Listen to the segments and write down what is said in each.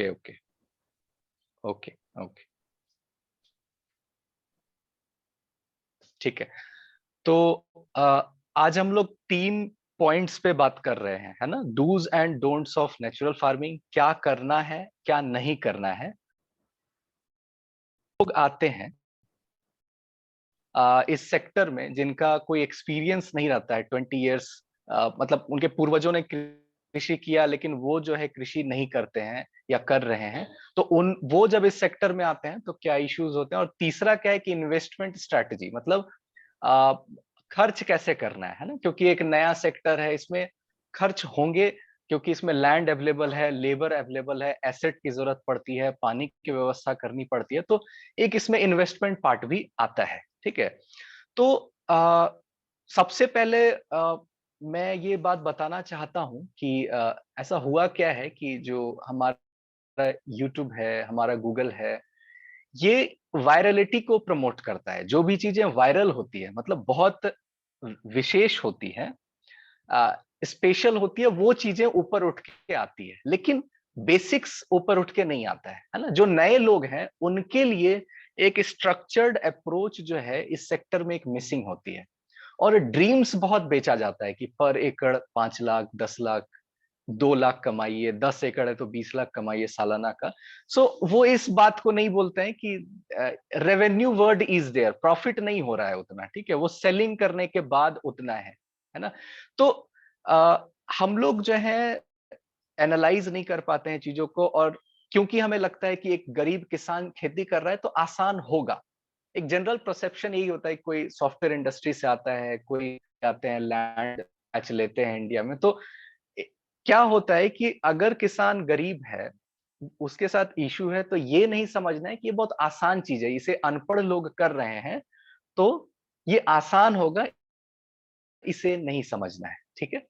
Okay okay okay okay, ठीक है। तो आज हम लोग 3 पॉइंट्स पे बात कर रहे हैं, है ना? Dos and don'ts of natural farming, क्या करना है क्या नहीं करना है। लोग आते हैं इस सेक्टर में जिनका कोई एक्सपीरियंस नहीं रहता है 20 ईयर्स, मतलब उनके पूर्वजों ने कृषि किया लेकिन वो जो है कृषि नहीं करते हैं या कर रहे हैं। तो उन वो जब इस सेक्टर में आते हैं तो क्या इश्यूज होते हैं, और तीसरा क्या है कि इन्वेस्टमेंट स्ट्रैटेजी, मतलब आ, खर्च कैसे करना है ना? क्योंकि एक नया सेक्टर है, इसमें खर्च होंगे क्योंकि इसमें लैंड अवेलेबल है, लेबर अवेलेबल है, एसेट की जरूरत पड़ती है, पानी की व्यवस्था करनी पड़ती है, तो एक इसमें इन्वेस्टमेंट पार्ट भी आता है। ठीक है। तो सबसे पहले मैं ये बात बताना चाहता हूं कि ऐसा हुआ क्या है कि जो हमारा यूट्यूब है, हमारा गूगल है, ये वायरलिटी को प्रमोट करता है। जो भी चीजें वायरल होती है, मतलब बहुत विशेष होती है, स्पेशल होती है, वो चीजें ऊपर उठ के आती है, लेकिन बेसिक्स ऊपर उठ के नहीं आता है ना? जो नए लोग हैं उनके लिए एक स्ट्रक्चर्ड अप्रोच जो है इस सेक्टर में एक मिसिंग होती है। और ड्रीम्स बहुत बेचा जाता है कि पर एकड़ 5 लाख, 10 लाख, 2 लाख कमाइए, 10 एकड़ है तो 20 लाख कमाइए सालाना का। सो वो इस बात को नहीं बोलते हैं कि revenue word is there, profit नहीं हो रहा है उतना, ठीक है, वो सेलिंग करने के बाद उतना है ना? तो अ, हम लोग जो है एनालाइज नहीं कर पाते हैं चीजों को, और क्योंकि हमें लगता है कि एक गरीब किसान खेती कर रहा है तो आसान होगा। एक जनरल परसेप्शन यही होता है। कोई सॉफ्टवेयर इंडस्ट्री से आता है, कोई आते हैं लैंड पैच लेते हैं इंडिया में, तो क्या होता है कि अगर किसान गरीब है, उसके साथ इश्यू है, तो ये नहीं समझना है कि ये बहुत आसान चीज है, इसे अनपढ़ लोग कर रहे हैं तो ये आसान होगा, इसे नहीं समझना है। ठीक है।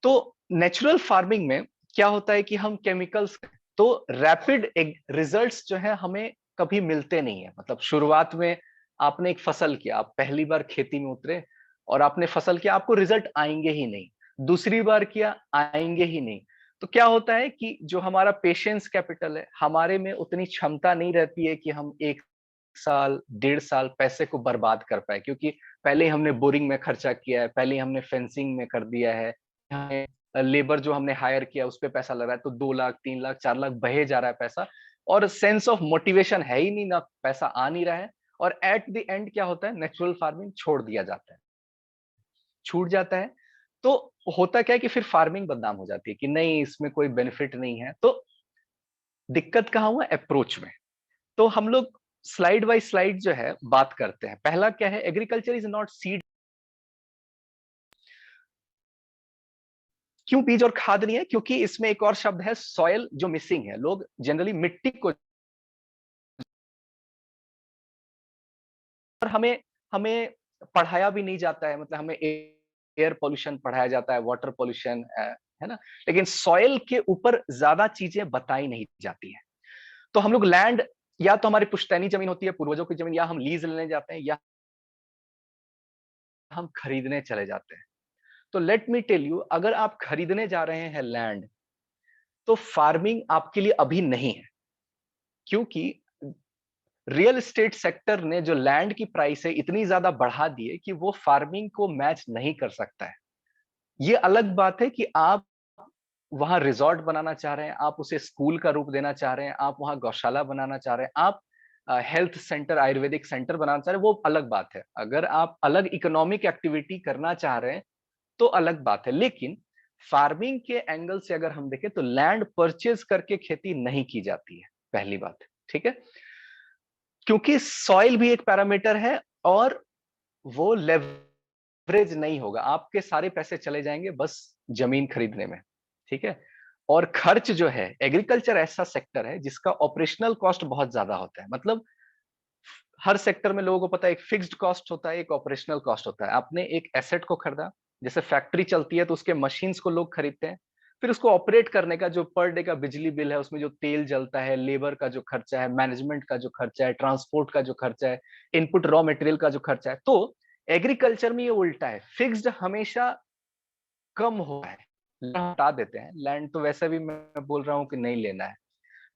तो नेचुरल फार्मिंग में क्या होता है कि हम केमिकल्स, तो रैपिड रिजल्ट्स जो है हमें कभी मिलते नहीं है। मतलब शुरुआत में आपने एक फसल किया, आप पहली बार खेती में उतरे और आपने फसल किया, आपको रिजल्ट आएंगे ही नहीं। दूसरी बार किया, आएंगे ही नहीं। तो क्या होता है कि जो हमारा पेशेंस कैपिटल है, हमारे में उतनी क्षमता नहीं रहती है कि हम 1 साल 1.5 साल पैसे को बर्बाद कर पाए, क्योंकि पहले ही हमने बोरिंग में खर्चा किया है, पहले ही हमने फेंसिंग में कर दिया है, लेबर जो हमने हायर किया उस पे पैसा लग रहा है, तो 2 लाख 3 लाख 4 लाख बहे जा रहा है पैसा, और सेंस ऑफ मोटिवेशन है ही नहीं, ना पैसा आ नहीं रहा है। और एट द एंड क्या होता है, नेचुरल फार्मिंग छोड़ दिया जाता है, छूट जाता है। तो होता क्या है कि फिर फार्मिंग बदनाम हो जाती है कि नहीं, इसमें कोई बेनिफिट नहीं है। तो दिक्कत कहाँ हुआ, अप्रोच में। तो हम लोग स्लाइड बाय स्लाइड जो है बात करते हैं। पहला क्या है, एग्रीकल्चर इज नॉट सीड। क्यों बीज और खाद नहीं है? क्योंकि इसमें एक और शब्द है सॉयल जो मिसिंग है। लोग जनरली मिट्टी को, और हमें हमें पढ़ाया भी नहीं जाता है। मतलब हमें एयर पोल्यूशन पढ़ाया जाता है, वाटर पोल्यूशन है ना, लेकिन सॉयल के ऊपर ज्यादा चीजें बताई नहीं जाती है। तो हम लोग लैंड, या तो हमारी पुश्तैनी जमीन होती है, पूर्वजों की जमीन, या हम लीज लेने जाते हैं, या हम खरीदने चले जाते हैं। तो लेट मी टेल यू, अगर आप खरीदने जा रहे हैं लैंड, तो फार्मिंग आपके लिए अभी नहीं है। क्योंकि रियल एस्टेट सेक्टर ने जो लैंड की प्राइस है इतनी ज्यादा बढ़ा दी है कि वो फार्मिंग को मैच नहीं कर सकता है। ये अलग बात है कि आप वहां रिजॉर्ट बनाना चाह रहे हैं, आप उसे स्कूल का रूप देना चाह रहे हैं, आप वहां गौशाला बनाना चाह रहे हैं, आप हेल्थ सेंटर, आयुर्वेदिक सेंटर बनाना चाह रहे हैं, वो अलग बात है। अगर आप अलग इकोनॉमिक एक्टिविटी करना चाह रहे हैं तो अलग बात है। लेकिन फार्मिंग के एंगल से अगर हम देखें तो लैंड परचेज करके खेती नहीं की जाती है, पहली बात। ठीक है। क्योंकि सॉइल भी एक पैरामीटर है, और वो लेवरेज नहीं होगा, आपके सारे पैसे चले जाएंगे बस जमीन खरीदने में। ठीक है। और खर्च जो है, एग्रीकल्चर ऐसा सेक्टर है जिसका ऑपरेशनल कॉस्ट बहुत ज्यादा होता है। मतलब हर सेक्टर में लोगों को पता है, एक फिक्स्ड कॉस्ट होता है, एक ऑपरेशनल कॉस्ट होता है। आपने एक एसेट को खरीदा, जैसे फैक्ट्री चलती है तो उसके मशीन्स को लोग खरीदते हैं, फिर उसको ऑपरेट करने का जो पर डे का बिजली बिल है, उसमें जो तेल जलता है, लेबर का जो खर्चा है, मैनेजमेंट का जो खर्चा है, ट्रांसपोर्ट का जो खर्चा है, इनपुट रॉ मटेरियल का जो खर्चा है। तो एग्रीकल्चर में ये उल्टा है, फिक्स्ड हमेशा कम हुआ है, लैंड हटा देते हैं। लैंड तो वैसे भी मैं बोल रहा हूँ कि नहीं लेना है।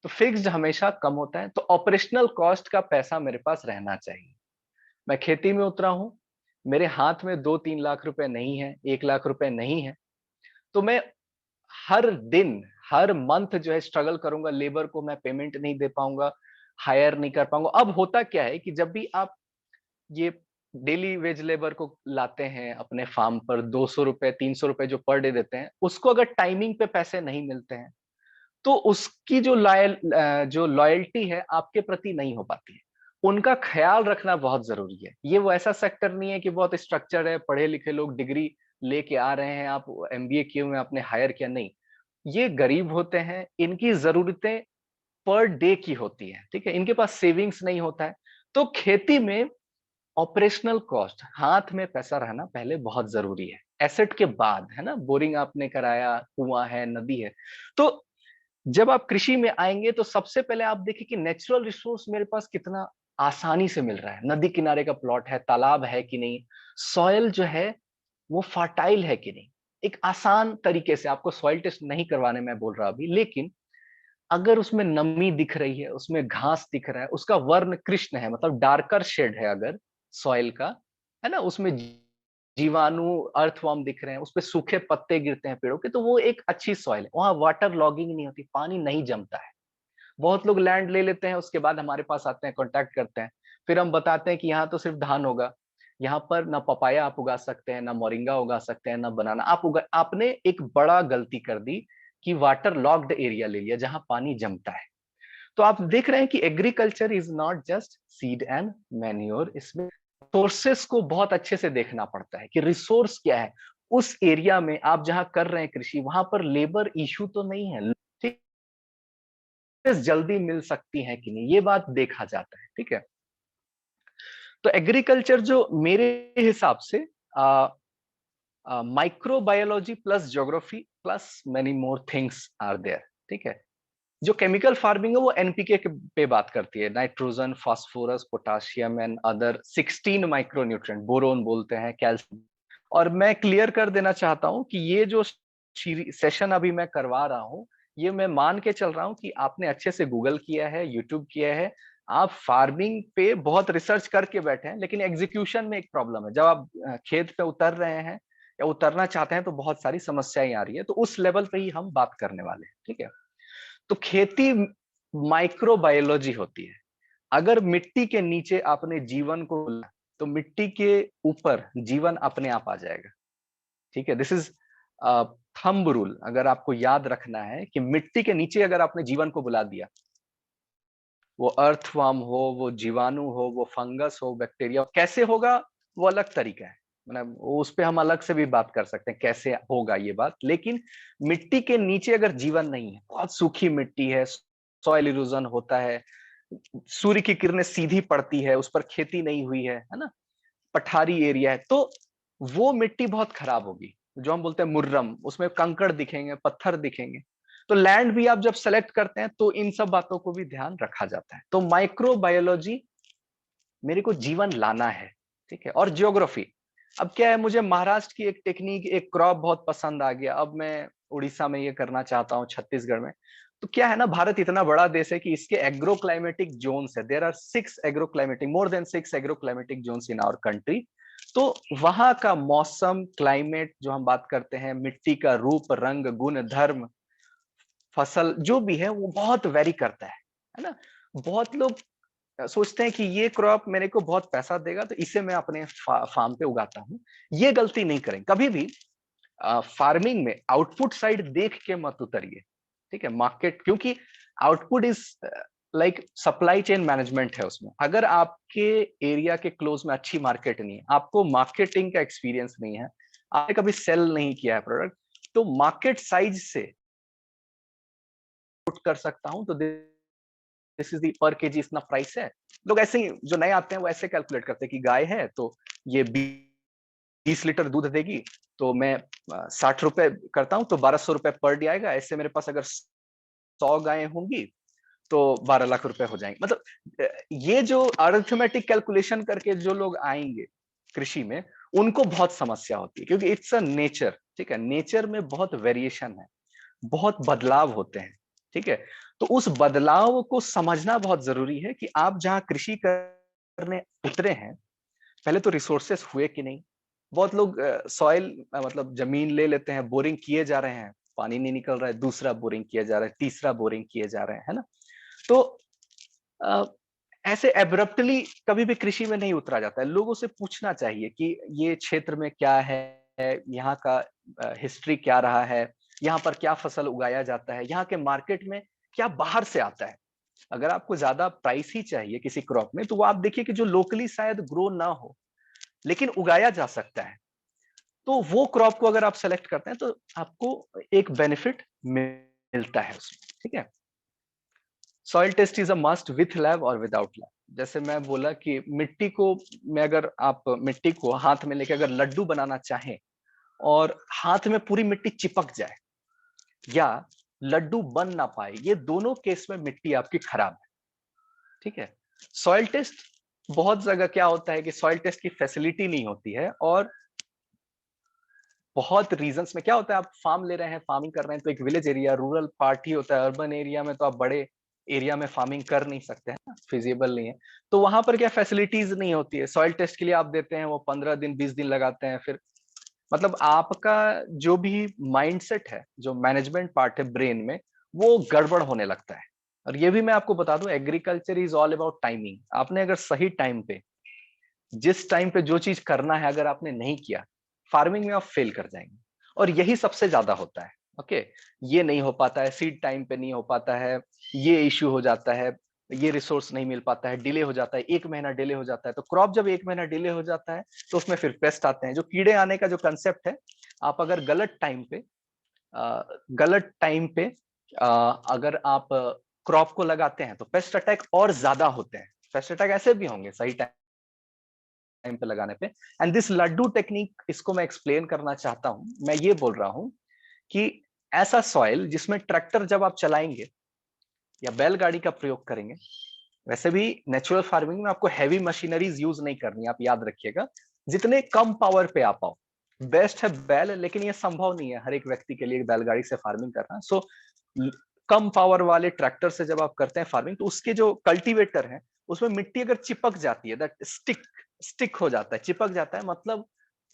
तो फिक्स्ड हमेशा कम होता है, तो ऑपरेशनल कॉस्ट का पैसा मेरे पास रहना चाहिए। मैं खेती में उतरा हूं, मेरे हाथ में 2-3 लाख रुपए नहीं है, 1 लाख रुपए नहीं है, तो मैं हर दिन, हर मंथ जो है स्ट्रगल करूंगा, लेबर को मैं पेमेंट नहीं दे पाऊंगा, हायर नहीं कर पाऊंगा। अब होता क्या है कि जब भी आप ये डेली वेज लेबर को लाते हैं अपने फार्म पर, 200 रुपए 300 रुपए जो पर डे देते हैं, उसको अगर टाइमिंग पे पैसे नहीं मिलते हैं, तो उसकी जो लॉयल्टी है आपके प्रति नहीं हो पाती है। उनका ख्याल रखना बहुत जरूरी है। ये वो ऐसा सेक्टर नहीं है कि बहुत स्ट्रक्चर्ड है, पढ़े लिखे लोग डिग्री लेके आ रहे हैं, आप एमबीए किए हुए आपने हायर किया, नहीं। ये गरीब होते हैं, इनकी जरूरतें पर डे की होती है, ठीक है, इनके पास सेविंग्स नहीं होता है। तो खेती में ऑपरेशनल कॉस्ट, हाथ में पैसा रहना पहले बहुत जरूरी है, एसेट के बाद, है ना। बोरिंग आपने कराया, कुआं है, नदी है, तो जब आप कृषि में आएंगे तो सबसे पहले आप देखिए कि नेचुरल रिसोर्स मेरे पास कितना आसानी से मिल रहा है। नदी किनारे का प्लॉट है, तालाब है कि नहीं, सॉइल जो है वो फर्टाइल है कि नहीं। एक आसान तरीके से, आपको सॉइल टेस्ट नहीं करवाने मैं बोल रहा अभी, लेकिन अगर उसमें नमी दिख रही है, उसमें घास दिख रहा है, उसका वर्ण कृष्ण है, मतलब डार्कर शेड है अगर सॉइल का, है ना, उसमें जीवाणु, अर्थवर्म दिख रहे हैं, उसपे सूखे पत्ते गिरते हैं पेड़ों के, तो वो एक अच्छी सॉइल है। वहां वाटर लॉगिंग नहीं होती, पानी नहीं जमता है। बहुत लोग लैंड ले लेते हैं, उसके बाद हमारे पास आते हैं, कांटेक्ट करते हैं, फिर हम बताते हैं कि यहाँ तो सिर्फ धान होगा, यहाँ पर ना पपाया आप उगा सकते हैं, ना मोरिंगा उगा सकते हैं, ना बनाना आप उगा। आपने एक बड़ा गलती कर दी कि वाटर लॉक्ड एरिया ले लिया जहां पानी जमता है। तो आप देख रहे हैं कि agriculture is not just seed and manure, इसमें सोर्सेस को बहुत अच्छे से देखना पड़ता है कि रिसोर्स क्या है उस एरिया में। आप जहां कर रहे हैं कृषि, वहां पर लेबर इशू तो नहीं है, ठीक है, जल्दी मिल सकती है कि नहीं, ये बात देखा जाता है, ठीक है। तो एग्रीकल्चर जो मेरे हिसाब से microbiology plus geography plus many more things are there, ठीक है। जो केमिकल फार्मिंग है वो एनपीके पे बात करती है, nitrogen, phosphorus, potassium and other 16 micronutrient, boron बोलते हैं, कैल्शियम। और मैं क्लियर कर देना चाहता हूं कि ये जो सेशन अभी मैं करवा रहा हूं, ये मैं मान के चल रहा हूं कि आपने अच्छे से गूगल किया है, यूट्यूब किया है, आप फार्मिंग पे बहुत रिसर्च करके बैठे हैं, लेकिन एग्जीक्यूशन में एक प्रॉब्लम है। जब आप खेत पे उतर रहे हैं या उतरना चाहते हैं तो बहुत सारी समस्याएं आ रही है, तो उस लेवल पे ही हम बात करने वाले हैं, ठीक है। तो खेती माइक्रोबायोलॉजी होती है। अगर मिट्टी के नीचे आपने जीवन को बोला, तो मिट्टी के ऊपर जीवन अपने आप आ जाएगा, ठीक है। दिस इज थंब रूल, अगर आपको याद रखना है कि मिट्टी के नीचे अगर आपने जीवन को बुला दिया, वो अर्थवर्म हो, वो जीवाणु हो, वो फंगस हो, बैक्टीरिया, कैसे होगा वो अलग तरीका है, मतलब उस पे हम अलग से भी बात कर सकते हैं कैसे होगा ये बात। लेकिन मिट्टी के नीचे अगर जीवन नहीं है, बहुत सूखी मिट्टी है, सॉइल इरोजन होता है, सूर्य की किरणें सीधी पड़ती है, उस पर खेती नहीं हुई है ना, पठारी एरिया है, तो वो मिट्टी बहुत खराब होगी, जो हम बोलते हैं मुर्रम, उसमें कंकड़ दिखेंगे, पत्थर दिखेंगे। तो लैंड भी आप जब सेलेक्ट करते हैं तो इन सब बातों को भी ध्यान रखा जाता है। तो माइक्रोबायोलॉजी मेरे को जीवन लाना है, ठीक है। और ज्योग्राफी, अब क्या है, मुझे महाराष्ट्र की एक टेक्निक, एक क्रॉप बहुत पसंद आ गया, अब मैं उड़ीसा में ये करना चाहता हूँ, छत्तीसगढ़ में। तो क्या है ना, भारत इतना बड़ा देश है कि इसके एग्रो क्लाइमेटिक जोन्स है, there are 6 agro climatic, more than 6 agro climatic zones in our country. तो वहां का मौसम, क्लाइमेट जो हम बात करते हैं, मिट्टी का रूप, रंग, गुण, धर्म, फसल जो भी है, वो बहुत वेरी करता है ना। बहुत लोग सोचते हैं कि ये क्रॉप मेरे को बहुत पैसा देगा, तो इसे मैं अपने फार्म पे उगाता हूँ। ये गलती नहीं करें कभी भी। फार्मिंग में आउटपुट साइड देख के मत उतरिए, ठीक है। मार्केट, क्योंकि output is like supply chain management है उसमें। अगर आपके एरिया के क्लोज में अच्छी मार्केट नहीं है, आपको मार्केटिंग का एक्सपीरियंस नहीं है, आपने कभी सेल नहीं किया है प्रोडक्ट, तो मार्केट साइज से कर सकता हूं, तो दिस इज दी पर केजी इतना प्राइस है। लोग ऐसे ही, जो नए आते हैं वो ऐसे कैलकुलेट करते हैं कि गाय है तो ये 20 लीटर दूध देगी, तो मैं 60 रुपए करता हूँ, तो 1200 रुपए पर डे आएगा। ऐसे मेरे पास अगर 100 गायें होंगी तो 12 लाख रुपए हो जाएंगे। मतलब ये जो अरिथमेटिक कैलकुलेशन करके जो लोग आएंगे कृषि में, उनको बहुत समस्या होती है, क्योंकि इट्स अ नेचर, ठीक है। नेचर में बहुत वेरिएशन है, बहुत बदलाव होते हैं, ठीक है। तो उस बदलाव को समझना बहुत जरूरी है कि आप जहां कृषि करने उतरे हैं, पहले तो रिसोर्सेस हुए कि नहीं। बहुत लोग सॉइल मतलब जमीन ले लेते हैं, बोरिंग किए जा रहे हैं, पानी नहीं निकल रहा है, दूसरा बोरिंग किया जा रहा है, तीसरा बोरिंग किए जा रहे हैं, है ना। तो अ, ऐसे एब्रप्टली कभी भी कृषि में नहीं उतरा जाता है। लोगों से पूछना चाहिए कि ये क्षेत्र में क्या है, यहाँ का हिस्ट्री क्या रहा है, यहाँ पर क्या फसल उगाया जाता है, यहाँ के मार्केट में क्या बाहर से आता है। अगर आपको ज्यादा प्राइस ही चाहिए किसी क्रॉप में, तो वो आप देखिए कि जो लोकली शायद ग्रो ना हो लेकिन उगाया जा सकता है, तो वो क्रॉप को अगर आप सेलेक्ट करते हैं तो आपको एक बेनिफिट मिलता है उसमें, ठीक है। Soil test is a must with lab और विदाउट लैब। जैसे मैं बोला कि मिट्टी को, मैं अगर आप मिट्टी को हाथ में लेके अगर लड्डू बनाना चाहें और हाथ में पूरी मिट्टी चिपक जाए या लड्डू बन ना पाए, ये दोनों केस में मिट्टी आपकी खराब है, ठीक है। सॉइल टेस्ट, बहुत जगह क्या होता है कि सॉइल टेस्ट की फैसिलिटी नहीं होती है, और बहुत रीजंस में क्या होता है, आप फार्म ले रहे हैं, फार्मिंग कर रहे हैं, तो एक विलेज एरिया, रूरल पार्ट ही होता है। अर्बन एरिया में तो आप बड़े एरिया में फार्मिंग कर नहीं सकते हैं, फिजिबल नहीं है। तो वहां पर क्या फैसिलिटीज नहीं होती है, सॉइल टेस्ट के लिए आप देते हैं, वो 15 दिन 20 दिन लगाते हैं, फिर मतलब आपका जो भी माइंडसेट है, जो मैनेजमेंट पार्ट है ब्रेन में, वो गड़बड़ होने लगता है। और ये भी मैं आपको बता दूं, agriculture is all about timing. आपने अगर सही टाइम पे, जिस टाइम पे जो चीज करना है अगर आपने नहीं किया, फार्मिंग में आप फेल कर जाएंगे। और यही सबसे ज्यादा होता है। ओके, ये नहीं हो पाता है, सीड टाइम पे नहीं हो पाता है, ये इश्यू हो जाता है, ये रिसोर्स नहीं मिल पाता है, डिले हो जाता है, 1 महीना डिले हो जाता है। तो क्रॉप जब 1 महीना डिले हो जाता है तो उसमें फिर पेस्ट आते हैं, जो कीड़े आने का जो कंसेप्ट है। आप अगर गलत टाइम पे अगर आप क्रॉप को लगाते हैं तो पेस्ट अटैक और ज्यादा होते हैं। पेस्ट अटैक ऐसे भी होंगे सही टाइम पे लगाने पे। एंड दिस लड्डू टेक्निक, इसको मैं एक्सप्लेन करना चाहता हूं। मैं ये बोल रहा हूं कि ऐसा सॉइल जिसमें ट्रैक्टर जब आप चलाएंगे या बैलगाड़ी का प्रयोग करेंगे, वैसे भी नेचुरल फार्मिंग में आपको हैवी मशीनरीज यूज नहीं करनी, आप याद रखिएगा। जितने कम पावर पे आ पाओ, बेस्ट है बैल, लेकिन ये संभव नहीं है हर एक व्यक्ति के लिए बैलगाड़ी से फार्मिंग करना। सो कम पावर वाले ट्रैक्टर से जब आप करते हैं फार्मिंग, तो उसके जो कल्टीवेटर है उसमें मिट्टी अगर चिपक जाती है, दैट स्टिक हो जाता है, चिपक जाता है, मतलब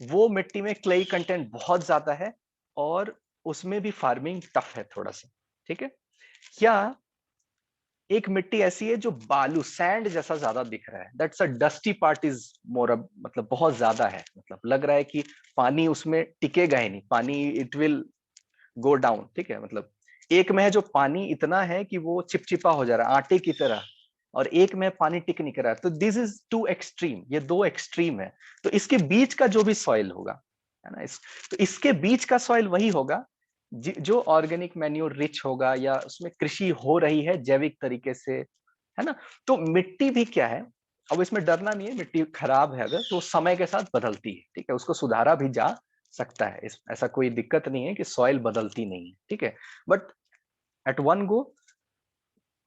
वो मिट्टी में क्लेई कंटेंट बहुत ज्यादा है, और उसमें भी फार्मिंग टफ है थोड़ा सा, ठीक है। क्या एक मिट्टी ऐसी है जो बालू सैंड जैसा ज्यादा दिख रहा है, that's a dusty part is more, मतलब बहुत ज्यादा है, मतलब लग रहा है कि पानी उसमें टिकेगा ही नहीं, पानी इट विल गो डाउन, ठीक है। मतलब एक में है जो पानी इतना है कि वो चिपचिपा हो जा रहा है आटे की तरह, और एक में पानी टिक नहीं कर रहा है। तो दिस इज टू एक्सट्रीम, ये दो एक्सट्रीम है। तो इसके बीच का जो भी सॉइल होगा, है ना, तो इसके बीच का सॉइल वही होगा जो ऑर्गेनिक मैन्योर रिच होगा, या उसमें कृषि हो रही है जैविक तरीके से, है ना। तो मिट्टी भी क्या है, अब इसमें डरना नहीं है, मिट्टी खराब है अगर तो समय के साथ बदलती है, ठीक है, उसको सुधारा भी जा सकता है। ऐसा कोई दिक्कत नहीं है कि सॉइल बदलती नहीं है, ठीक है। बट एट वन गो,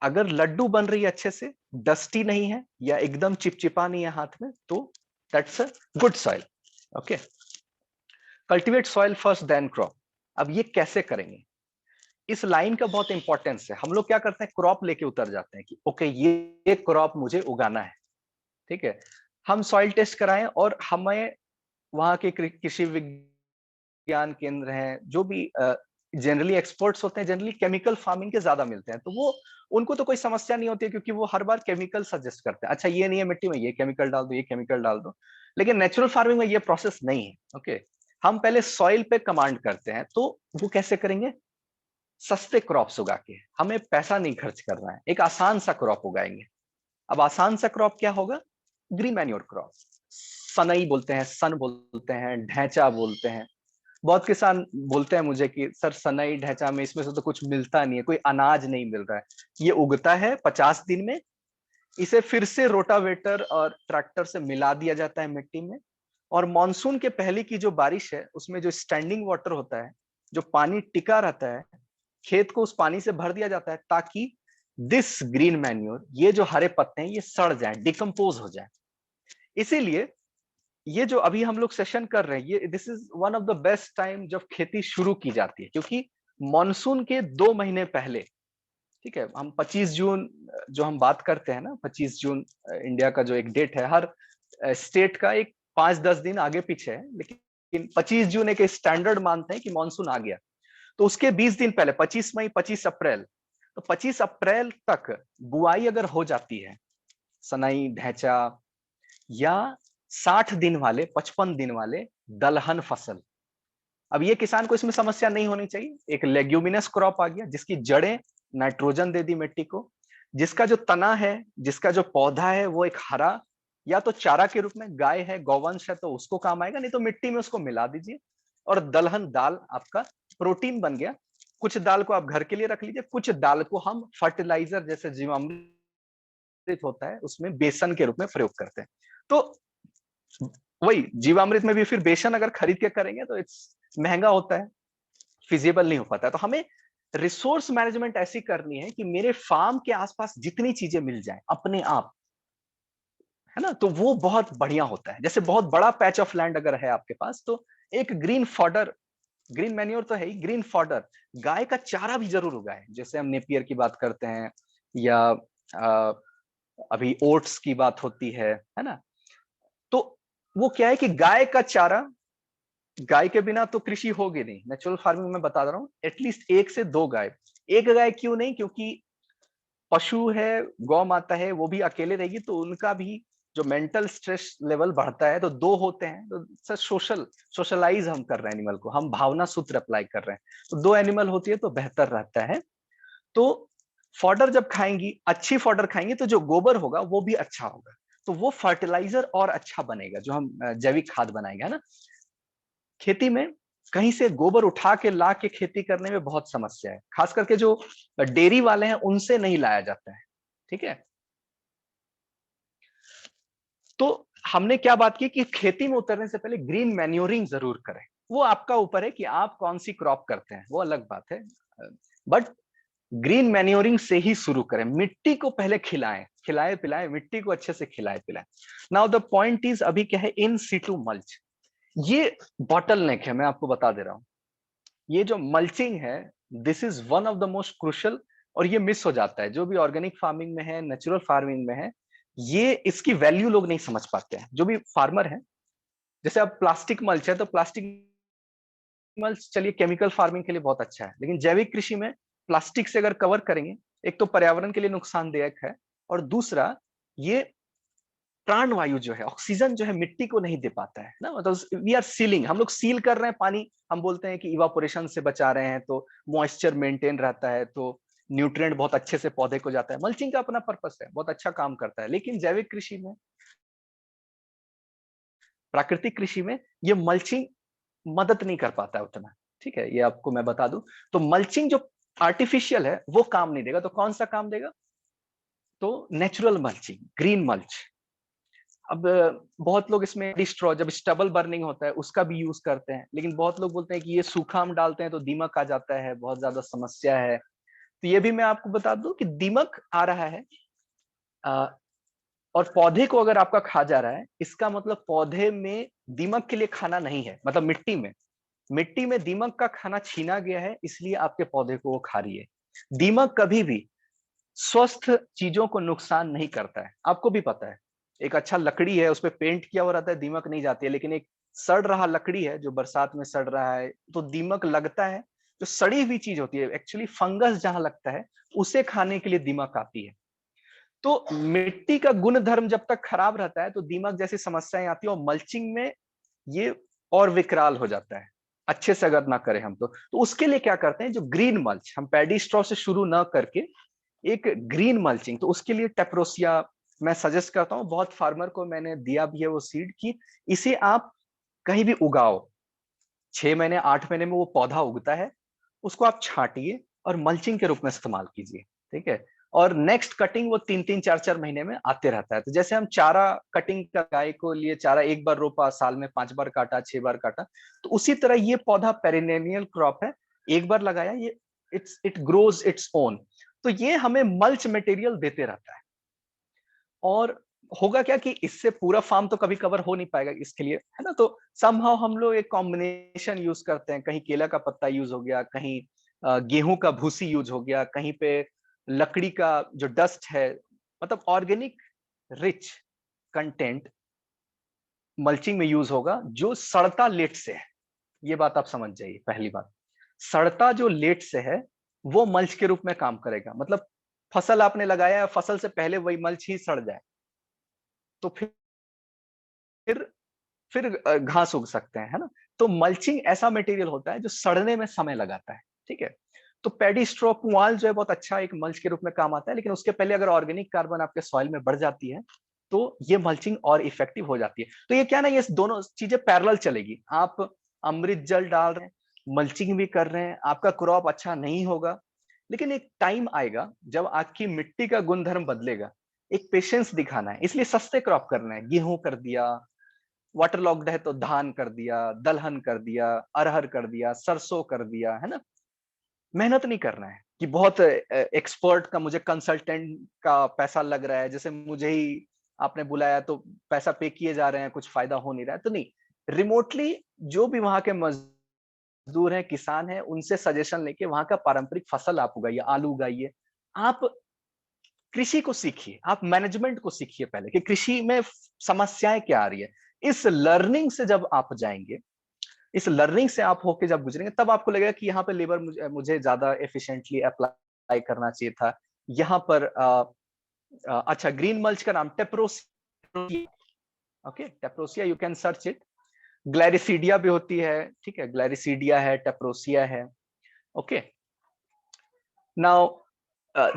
अगर लड्डू बन रही है अच्छे से, डस्टी नहीं है या एकदम चिपचिपा नहीं है हाथ में, तो that's a good soil. Okay, cultivate soil first then crop. अब ये कैसे करेंगे, इस लाइन का बहुत इंपॉर्टेंस है। हम लोग क्या करते हैं, क्रॉप लेके उतर जाते हैं कि ओके ये क्रॉप मुझे उगाना है, ठीक है। हम सॉइल टेस्ट कराएं, और हमें वहां के कृषि विज्ञान केंद्र हैं, जो भी जनरली एक्सपर्ट्स होते हैं, जनरली केमिकल फार्मिंग के ज्यादा मिलते हैं, तो वो उनको तो कोई समस्या नहीं होती है, क्योंकि वो हर बार केमिकल सजेस्ट करते हैं, अच्छा ये नहीं है मिट्टी में, ये केमिकल डाल दो, ये केमिकल डाल दो। लेकिन नेचुरल फार्मिंग में ये प्रोसेस नहीं है। ओके, हम पहले सॉइल पे कमांड करते हैं। तो वो कैसे करेंगे, सस्ते क्रॉप्स उगा के, हमें पैसा नहीं खर्च करना है, एक आसान सा क्रॉप उगाएंगे। अब आसान सा क्रॉप क्या होगा, ग्रीन मैन्योर क्रॉप। सनई बोलते हैं, सन बोलते हैं, ढैंचा बोलते हैं। बहुत किसान बोलते हैं मुझे कि सर सनई ढैंचा में इसमें से तो कुछ मिलता नहीं है, कोई अनाज नहीं मिल रहा है। ये उगता है 50 दिन में, इसे फिर से रोटावेटर और ट्रैक्टर से मिला दिया जाता है मिट्टी में, और मानसून के पहले की जो बारिश है उसमें जो स्टैंडिंग वाटर होता है, जो पानी टिका रहता है, खेत को उस पानी से भर दिया जाता है, ताकि दिस ग्रीन मैन्योर, ये जो हरे पत्ते हैं, ये सड़ जाए, डिकम्पोज हो जाए। इसीलिए ये जो अभी हम लोग सेशन कर रहे हैं, ये this is one of the best time जब खेती शुरू की जाती है, क्योंकि मॉनसून के 2 महीने पहले, ठीक है, हम 25 जून जो हम बात करते हैं ना, 25 जून इंडिया का जो एक डेट है, हर स्टेट का एक 5-10 दिन आगे पीछे है, लेकिन 25 जून एक स्टैंडर्ड मानते हैं कि मानसून आ गया। तो उसके 20 दिन पहले 25 मई, 25 अप्रैल, तो 25 अप्रैल तक बुआई अगर हो जाती है, सनई, ढैंचा, या 60 दिन वाले, 55 दिन वाले दलहन फसल। अब ये किसान को इसमें समस्या नहीं होनी चाहिए। एक लेग्यूमिनस क्रॉप आ गया जिसकी जड़ें नाइट्रोजन दे दी मिट्टी को, जिसका जो तना है, जिसका जो पौधा है वो एक हरा, या तो चारा के रूप में, गाय है, गौवंश है तो उसको काम आएगा, नहीं तो मिट्टी में उसको मिला दीजिए। और दलहन दाल आपका प्रोटीन बन गया। कुछ दाल को आप घर के लिए रख लीजिए, कुछ दाल को हम फर्टिलाइजर जैसे जीवामृत होता है उसमें बेसन के रूप में प्रयोग करते हैं। तो वही जीवामृत में भी फिर बेसन अगर खरीद के करेंगे तो इट्स महंगा होता है, फिजिबल नहीं हो पाता है। तो हमें रिसोर्स मैनेजमेंट ऐसी करनी है कि मेरे फार्म के आसपास जितनी चीजें मिल जाए अपने आप, है ना, तो वो बहुत बढ़िया होता है। जैसे बहुत बड़ा पैच ऑफ लैंड अगर है आपके पास, तो एक ग्रीन फॉडर, ग्रीन मैन्योर तो है ही, ग्रीन फॉडर, गाय का चारा भी जरूर उगाए। जैसे हम नेपियर की बात करते हैं, या अभी ओट्स की बात होती है ना। तो वो क्या है कि गाय का चारा, गाय के बिना तो कृषि होगी नहीं। नेचुरल फार्मिंग में बता रहा हूँ, एटलीस्ट 1 से 2 गाय। एक गाय क्यों नहीं, क्योंकि पशु है, गौ माता है, वो भी अकेले रहेगी तो उनका भी जो मेंटल स्ट्रेस लेवल बढ़ता है। तो 2 होते हैं तो सर सोशलाइज हम कर रहे हैं एनिमल को, हम भावना सूत्र अप्लाई कर रहे हैं। तो 2 एनिमल होती है तो बेहतर रहता है। तो फॉडर जब खाएंगी, अच्छी फॉडर खाएंगे, तो जो गोबर होगा वो भी अच्छा होगा, तो वो फर्टिलाइजर और अच्छा बनेगा जो हम जैविक खाद बनाएंगे, है ना। खेती में कहीं से गोबर उठा के ला के खेती करने में बहुत समस्या है, खास करके जो डेयरी वाले हैं उनसे नहीं लाया जाता है। ठीक है, तो हमने क्या बात की कि खेती में उतरने से पहले ग्रीन मैन्योरिंग जरूर करें। वो आपका ऊपर है कि आप कौन सी क्रॉप करते हैं, वो अलग बात है, बट ग्रीन मैन्योरिंग से ही शुरू करें। मिट्टी को पहले खिलाएं, खिलाए पिलाएं, मिट्टी को अच्छे से खिलाए पिलाएं। नाउ द पॉइंट इज, अभी क्या है, इन सीटू मल्च, ये बॉटल नेक है, मैं आपको बता दे रहा हूं। ये जो मल्चिंग है, this is one of the most crucial, और ये मिस हो जाता है जो भी ऑर्गेनिक फार्मिंग में है, नेचुरल फार्मिंग में है। ये इसकी वैल्यू लोग नहीं समझ पाते हैं, जो भी फार्मर है। जैसे अब प्लास्टिक मल्च है, तो प्लास्टिक मल्च चलिए केमिकल फार्मिंग के लिए बहुत अच्छा है, लेकिन जैविक कृषि में प्लास्टिक से अगर कवर करेंगे, एक तो पर्यावरण के लिए नुकसानदायक है, और दूसरा ये प्राण वायु जो है, ऑक्सीजन जो है, मिट्टी को नहीं दे पाता है ना। मतलब वी आर सीलिंग, हम लोग सील कर रहे हैं पानी। हम बोलते हैं कि इवापोरेशन से बचा रहे हैं, तो मॉइस्चर मेंटेन रहता है, तो न्यूट्रिएंट बहुत अच्छे से पौधे को जाता है। मल्चिंग का अपना पर्पस है, बहुत अच्छा काम करता है, लेकिन जैविक कृषि में, प्राकृतिक कृषि में ये मल्चिंग मदद नहीं कर पाता है उतना। ठीक है, ये आपको मैं बता दूं। तो मल्चिंग जो आर्टिफिशियल है वो काम नहीं देगा, तो कौन सा काम देगा, तो नेचुरल मल्चिंग, ग्रीन मल्च। अब बहुत लोग इसमें स्ट्रॉ, जब स्टबल बर्निंग होता है उसका भी यूज करते हैं, लेकिन बहुत लोग बोलते हैं कि ये सूखा हम डालते हैं तो दीमक आ जाता है, बहुत ज्यादा समस्या है। तो ये भी मैं आपको बता दूं कि दीमक आ रहा है, अ, और पौधे को अगर आपका खा जा रहा है, इसका मतलब पौधे में दीमक के लिए खाना नहीं है। मतलब मिट्टी में दीमक का खाना छीना गया है, इसलिए आपके पौधे को वो खा रही है। दीमक कभी भी स्वस्थ चीजों को नुकसान नहीं करता है, आपको भी पता है। एक अच्छा लकड़ी है, उस पर पेंट किया हुआ रहता है, दीमक नहीं जाती है। लेकिन एक सड़ रहा लकड़ी है जो बरसात में सड़ रहा है, तो दीमक लगता है। जो सड़ी हुई चीज होती है, एक्चुअली फंगस जहां लगता है, उसे खाने के लिए दीमक आती है। तो मिट्टी का गुण धर्म जब तक खराब रहता है तो दीमक जैसी समस्याएं आती है, और मल्चिंग में ये और विकराल हो जाता है, अच्छे से अगर ना करें हम तो उसके लिए क्या करते हैं, जो ग्रीन मल्च, हम पैडी स्ट्रॉ से शुरू ना करके एक ग्रीन मल्चिंग, तो उसके लिए टेप्रोसिया मैं सजेस्ट करता हूं। बहुत फार्मर को मैंने दिया भी है वो सीड की, इसे आप कहीं भी उगाओ, 6 महीने 8 महीने में वो पौधा उगता है, उसको आप छांटिए और मल्चिंग के रूप में इस्तेमाल कीजिए। ठीक है, और नेक्स्ट कटिंग वो 3-3 4-4 महीने में आते रहता है। तो जैसे हम चारा कटिंग का, गाय को लिए चारा एक बार रोपा, साल में 5 बार काटा, 6 बार काटा, तो उसी तरह ये पौधा पेरिनेनियल क्रॉप है, एक बार लगाया, ये इट ग्रोज इट्स ओन। तो ये हमें मल्च मटेरियल देते रहता है। और होगा क्या कि इससे पूरा फार्म तो कभी कवर हो नहीं पाएगा इसके लिए, है ना। तो समहाउ हम लोग एक कॉम्बिनेशन यूज करते हैं, कहीं केला का पत्ता यूज हो गया, कहीं गेहूं का भूसी यूज हो गया, कहीं पे लकड़ी का जो डस्ट है, मतलब ऑर्गेनिक रिच कंटेंट मल्चिंग में यूज होगा जो सड़ता लेट से है। ये बात आप समझ जाइए। पहली बात, सड़ता जो लेट से है वो मल्च के रूप में काम करेगा। मतलब फसल आपने लगाया है, फसल से पहले वही मल्च ही सड़ जाए तो फिर फिर घास उग सकते हैं, है ना। तो मल्चिंग ऐसा मटेरियल होता है जो सड़ने में समय लगाता है, ठीक है। तो पेडी स्ट्रॉ पुआल जो है बहुत अच्छा एक मल्च के रूप में काम आता है, लेकिन उसके पहले अगर ऑर्गेनिक कार्बन आपके सॉइल में बढ़ जाती है तो ये मल्चिंग और इफेक्टिव हो जाती है। तो ये क्या ना, ये दोनों चीजें पैरेलल चलेगी। आप अमृत जल डाल रहे हैं, मल्चिंग भी कर रहे हैं, आपका क्रॉप अच्छा नहीं होगा, लेकिन एक टाइम आएगा जब आपकी मिट्टी का गुणधर्म बदलेगा। एक पेशेंस दिखाना है, इसलिए सस्ते क्रॉप करना है। गेहूं कर दिया, वाटर लॉक्ड है तो धान कर दिया, दलहन कर दिया, अरहर कर दिया, सरसों कर दिया, है ना। मेहनत नहीं करना है कि बहुत एक्सपर्ट का मुझे कंसल्टेंट का पैसा लग रहा है, जैसे मुझे ही आपने बुलाया तो पैसा पे किए जा रहे हैं, कुछ फायदा हो नहीं रहा है, तो नहीं। रिमोटली जो भी वहां के मजदूर हैं, किसान हैं, उनसे सजेशन लेके वहां का पारंपरिक फसल आप उगाइए, आलू उगाइए। आप कृषि को सीखिए, आप मैनेजमेंट को सीखिए पहले कि कृषि में समस्याएं क्या आ रही है। इस लर्निंग से जब आप जाएंगे, इस लर्निंग से आप होके जब गुजरेंगे, तब आपको लगेगा कि यहाँ पे लेबर मुझे ज्यादा एफिशिएंटली अप्लाई करना चाहिए था। यहाँ पर अच्छा, ग्रीन मल्च का नाम tephrosia. Okay, tephrosia, you can search it. Gliricidia भी होती है, ठीक है, ग्लैरिसीडिया है, टेप्रोसिया है। ओके, नाउ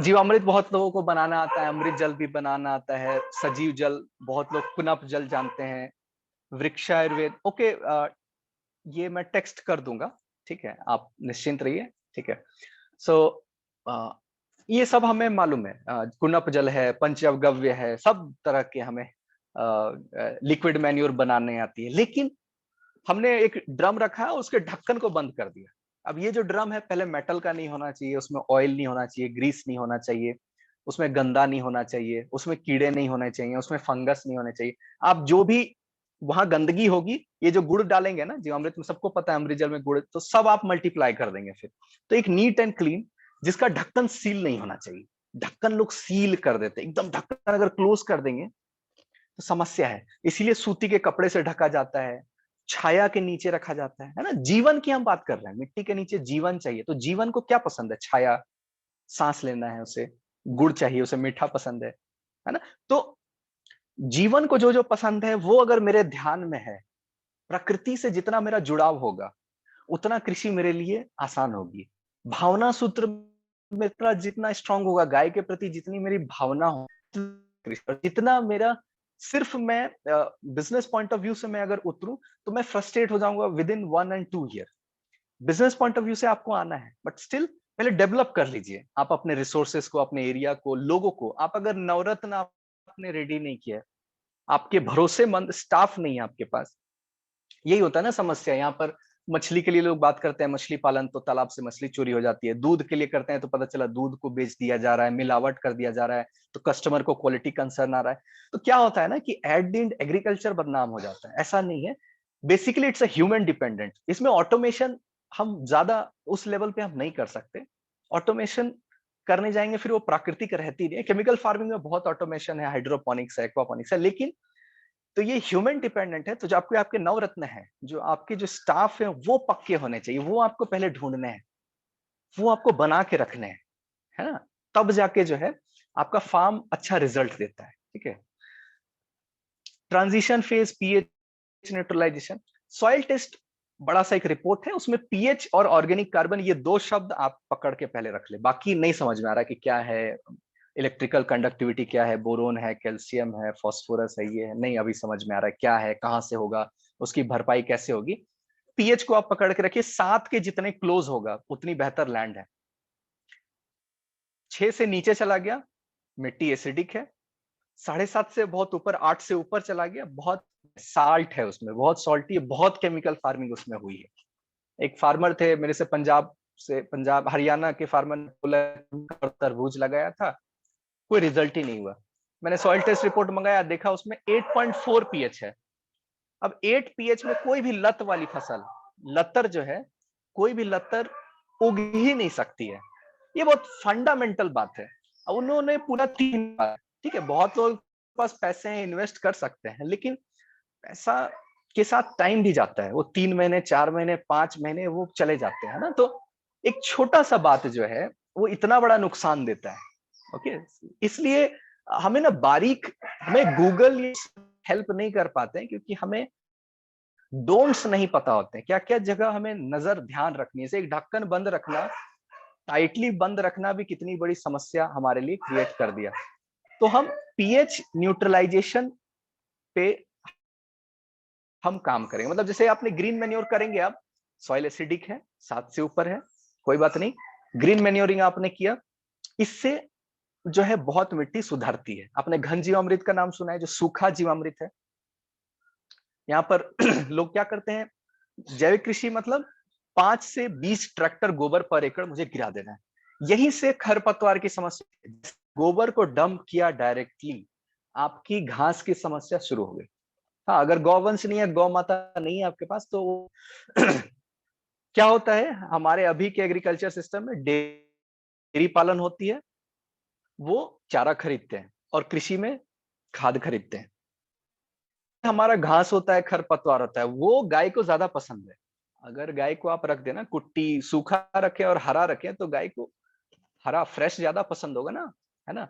जीवामृत बहुत लोगों को बनाना आता है, अमृत जल भी बनाना आता है, सजीव जल बहुत लोग कुनप जल जानते हैं, वृक्षायुर्वेद। ओके, ये मैं टेक्स्ट कर दूंगा, ठीक है, आप निश्चिंत रहिए, ठीक है। सो ये सब हमें मालूम है। कुनप जल है, पंचगव्य है, सब तरह के हमें लिक्विड मैन्योर बनाने आती है, लेकिन हमने एक ड्रम रखा है, उसके ढक्कन को बंद कर दिया। अब ये जो ड्रम है, पहले मेटल का नहीं होना चाहिए, उसमें ऑयल नहीं होना चाहिए, ग्रीस नहीं होना चाहिए, उसमें गंदा नहीं होना चाहिए, उसमें कीड़े नहीं होने चाहिए, उसमें फंगस नहीं होने चाहिए। आप जो भी वहां गंदगी होगी, ये जो गुड़ डालेंगे ना जीवामृत में, सबको पता है अमृत जल में गुड़, तो सब आप मल्टीप्लाई कर देंगे फिर। तो एक नीट एंड क्लीन, जिसका ढक्कन सील नहीं होना चाहिए। ढक्कन लोग सील कर देते, एकदम ढक्कन अगर क्लोज कर देंगे तो समस्या है। इसीलिए सूती के कपड़े से ढका जाता है, छाया के नीचे रखा जाता है ना। जीवन की हम बात कर रहे हैं, मिट्टी के नीचे जीवन चाहिए, तो जीवन को क्या पसंद है? छाया, सांस लेना है उसे, गुड़ चाहिए उसे, मीठा पसंद है ना। तो जीवन को जो जो पसंद है वो अगर मेरे ध्यान में है, प्रकृति से जितना मेरा जुड़ाव होगा, उतना कृषि मेरे लिए आसान होगी। भावना सूत्र मेरा जितना स्ट्रांग होगा, गाय के प्रति जितनी मेरी भावना हो, जितना मेरा, सिर्फ मैं बिजनेस पॉइंट ऑफ व्यू से मैं अगर उतरूं तो मैं फ्रस्ट्रेट हो जाऊंगा with in 1 and 2 year. Business point of view से आपको आना है, बट स्टिल पहले डेवलप कर लीजिए आप अपने रिसोर्सेस को, अपने एरिया को, लोगों को। आप अगर नवरत्न आपने रेडी नहीं किया, आपके भरोसेमंद स्टाफ नहीं है आपके पास, यही होता है ना समस्या यहाँ पर। मछली के लिए लोग बात करते हैं, मछली पालन, तो तालाब से मछली चोरी हो जाती है। दूध के लिए करते हैं तो पता चला दूध को बेच दिया जा रहा है, मिलावट कर दिया जा रहा है, तो कस्टमर को क्वालिटी कंसर्न आ रहा है। तो क्या होता है ना कि एट द एंड एग्रीकल्चर बदनाम हो जाता है। ऐसा नहीं है, basically it's a human dependent. इसमें ऑटोमेशन हम ज्यादा उस लेवल पे हम नहीं कर सकते। ऑटोमेशन करने जाएंगे फिर वो प्राकृतिक रहती नहीं है। केमिकल फार्मिंग में बहुत ऑटोमेशन है, हाइड्रोपोनिक्स है, एक्वापोनिक्स है, लेकिन तो ये ह्यूमन डिपेंडेंट है। तो जो आपके आपके नवरत्न है, जो आपके जो स्टाफ है, वो पक्के होने चाहिए, वो आपको पहले ढूंढने हैं, वो आपको बना के रखने हैं, है ना। तब जाके जो है आपका फार्म अच्छा रिजल्ट देता है, ठीक है। Transition phase, pH neutralization, soil test बड़ा सा एक रिपोर्ट है, उसमें पीएच और ऑर्गेनिक कार्बन, ये दो शब्द आप पकड़ के पहले रख ले। बाकी नहीं समझ में आ रहा कि क्या है, इलेक्ट्रिकल कंडक्टिविटी क्या है, बोरोन है, कैल्शियम है, फास्फोरस है, ये है नहीं अभी समझ में आ रहा है क्या है, कहां से होगा, उसकी भरपाई कैसे होगी। पीएच को आप पकड़ के रखिए, 7 के जितने क्लोज होगा उतनी बेहतर लैंड है। 6 से नीचे चला गया, मिट्टी एसिडिक है। 7.5 से बहुत ऊपर, 8 से ऊपर चला गया, बहुत साल्ट है उसमें, बहुत सॉल्टी है, बहुत केमिकल फार्मिंग उसमें हुई है। एक फार्मर थे मेरे से, पंजाब हरियाणा के फार्मर ने बोला तरबूज लगाया था, कोई रिजल्ट ही नहीं हुआ। मैंने सॉइल टेस्ट रिपोर्ट मंगाया, देखा उसमें 8.4 पीएच है। अब 8 पीएच में कोई भी लत वाली फसल, लतर जो है, कोई भी लतर उग ही नहीं सकती है। ये बहुत फंडामेंटल बात है। उन्होंने पूरा 3 बार, ठीक है, बहुत लोग के पास पैसे हैं, इन्वेस्ट कर सकते हैं, लेकिन पैसा के साथ टाइम भी जाता है, वो 3 महीने, 4 महीने, 5 महीने वो चले जाते हैं ना। तो एक छोटा सा बात जो है वो इतना बड़ा नुकसान देता है। ओके, इसलिए हमें ना बारीक, हमें गूगल हेल्प नहीं कर पाते हैं, क्योंकि हमें डोंट्स नहीं पता होते हैं, क्या क्या जगह हमें नजर ध्यान रखनी है। जैसे एक ढक्कन बंद रखना, टाइटली बंद रखना भी कितनी बड़ी समस्या हमारे लिए क्रिएट कर दिया। तो हम पीएच न्यूट्रलाइजेशन पे हम काम करेंगे। मतलब जैसे आपने ग्रीन मैन्योर करेंगे, आप सॉइल एसिडिक है, 7 से ऊपर है, कोई बात नहीं, ग्रीन मैन्योरिंग आपने किया, इससे जो है बहुत मिट्टी सुधरती है। आपने घन जीवामृत का नाम सुना है, जो सूखा जीवामृत है। यहाँ पर लोग क्या करते हैं, जैविक कृषि मतलब 5 से 20 ट्रैक्टर गोबर पर एकड़ मुझे गिरा देना है, यहीं से खरपतवार की समस्या, गोबर को डंप किया डायरेक्टली, आपकी घास की समस्या शुरू हो गई। हाँ, अगर गौवंश नहीं है, गौ माता नहीं है आपके पास, तो क्या होता है, हमारे अभी के एग्रीकल्चर सिस्टम में डेयरी पालन होती है, वो चारा खरीदते हैं और कृषि में खाद खरीदते हैं। हमारा घास होता है, खरपतवार होता है, वो गाय को ज्यादा पसंद है। अगर गाय को आप रख देना, कुट्टी सूखा रखें और हरा रखें, तो गाय को हरा फ्रेश ज्यादा पसंद होगा ना, है ना।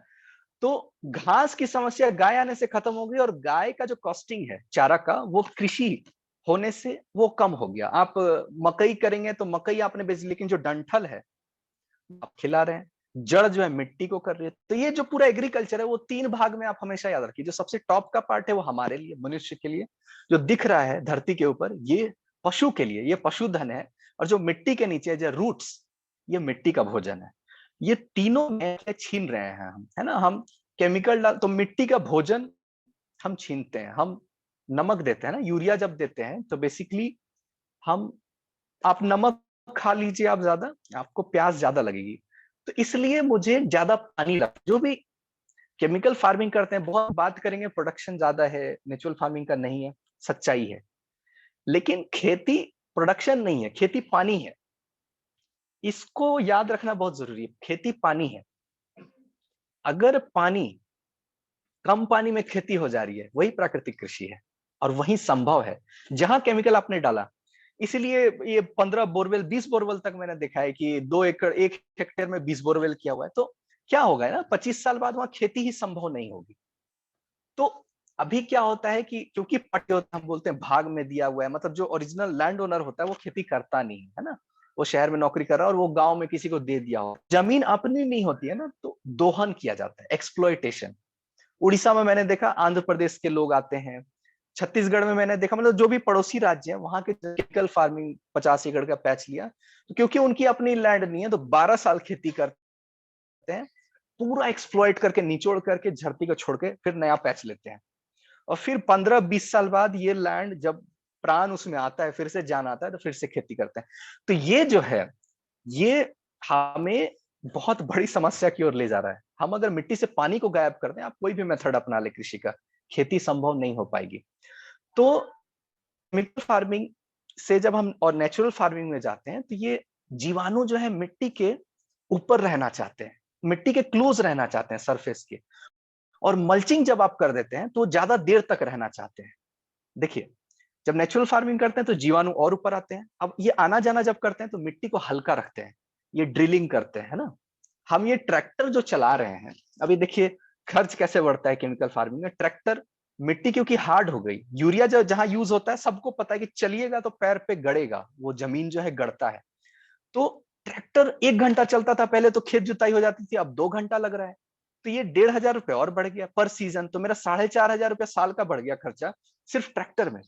तो घास की समस्या गाय आने से खत्म हो गई, और गाय का जो कॉस्टिंग है चारा का, वो कृषि होने से वो कम हो गया। आप मकई करेंगे तो मकई आपने बेच, लेकिन जो डंठल है आप खिला रहे हैं, जड़ जो है मिट्टी को कर रही है। तो ये जो पूरा एग्रीकल्चर है, वो 3 भाग में आप हमेशा याद रखिए। जो सबसे टॉप का पार्ट है वो हमारे लिए, मनुष्य के लिए, जो दिख रहा है धरती के ऊपर, ये पशु के लिए, ये पशुधन है। और जो मिट्टी के नीचे जो रूट्स, ये मिट्टी का भोजन है। ये तीनों में छीन रहे हैं हम, है ना। हम केमिकल डाल, तो मिट्टी का भोजन हम छीनते हैं। हम नमक देते हैं ना, यूरिया जब देते हैं, तो बेसिकली हम, आप नमक खा लीजिए, आप ज्यादा, आपको प्यास ज्यादा लगेगी। तो इसलिए मुझे ज्यादा पानी लगता है। जो भी केमिकल फार्मिंग करते हैं, बहुत बात करेंगे प्रोडक्शन ज्यादा है, नेचुरल फार्मिंग का नहीं है, सच्चाई है। लेकिन खेती प्रोडक्शन नहीं है, खेती पानी है। इसको याद रखना बहुत जरूरी है, खेती पानी है। अगर पानी, कम पानी में खेती हो जा रही है, वही प्राकृतिक कृषि है, और वही संभव है जहां केमिकल आपने डाला। इसीलिए ये 15 बोरवेल, 20 बोरवेल तक मैंने देखा है कि 2 एकड़, 1 हेक्टेयर में 20 बोरवेल किया हुआ है। तो क्या होगा ना, 25 साल बाद वहां खेती ही संभव नहीं होगी। तो अभी क्या होता है कि क्योंकि पट्टे होते हैं, हम बोलते हैं भाग में दिया हुआ है, मतलब जो ओरिजिनल लैंड ओनर होता है वो खेती करता नहीं है ना, वो शहर में नौकरी कर रहा है और वो गांव में किसी को दे दिया हो, जमीन अपनी नहीं होती है ना, तो दोहन किया जाता है, एक्सप्लॉयटेशन। उड़ीसा में मैंने देखा, आंध्र प्रदेश के लोग आते हैं, छत्तीसगढ़ में मैंने देखा, मतलब जो भी पड़ोसी राज्य है वहां के केमिकल फार्मिंग 50 एकड़ का पैच लिया, तो क्योंकि उनकी अपनी लैंड नहीं है, तो 12 साल खेती करते हैं, पूरा एक्सप्लॉइट करके, निचोड़ करके, धरती को छोड़ के फिर नया पैच लेते हैं। और फिर 15-20 साल बाद ये लैंड जब प्राण उसमें आता है, फिर से जान आता है, तो फिर से खेती करते हैं। तो ये जो है, ये हमें बहुत बड़ी समस्या की ओर ले जा रहा है। हम अगर मिट्टी से पानी को गायब कर दें, आप कोई भी मेथड अपना ले कृषि का, खेती संभव नहीं हो पाएगी। तो केमिकल फार्मिंग से जब हम और नेचुरल फार्मिंग में जाते हैं, तो ये जीवाणु जो है मिट्टी के ऊपर रहना चाहते हैं, मिट्टी के क्लोज रहना चाहते हैं, सरफेस के। और मल्चिंग जब आप कर देते हैं, तो ज्यादा देर तक रहना चाहते हैं। देखिए, जब नेचुरल फार्मिंग करते हैं तो जीवाणु और ऊपर आते हैं। अब ये आना जाना जब करते हैं, तो मिट्टी को हल्का रखते हैं, ये ड्रिलिंग करते हैं, है ना। हम ये ट्रैक्टर जो चला रहे हैं, अभी देखिए खर्च कैसे बढ़ता है केमिकल फार्मिंग में। ट्रैक्टर, मिट्टी क्योंकि हार्ड हो गई, यूरिया जो जहां यूज होता है, सबको पता है कि चलिएगा तो पैर पे गड़ेगा, वो जमीन जो है गड़ता है। तो ट्रैक्टर 1 घंटा चलता था पहले, तो खेत जुताई हो जाती थी, अब 2 घंटा लग रहा है। तो ये 1,500 रुपए और बढ़ गया पर सीजन, तो मेरा 4,500 रुपया साल का बढ़ गया खर्चा, सिर्फ ट्रैक्टर में।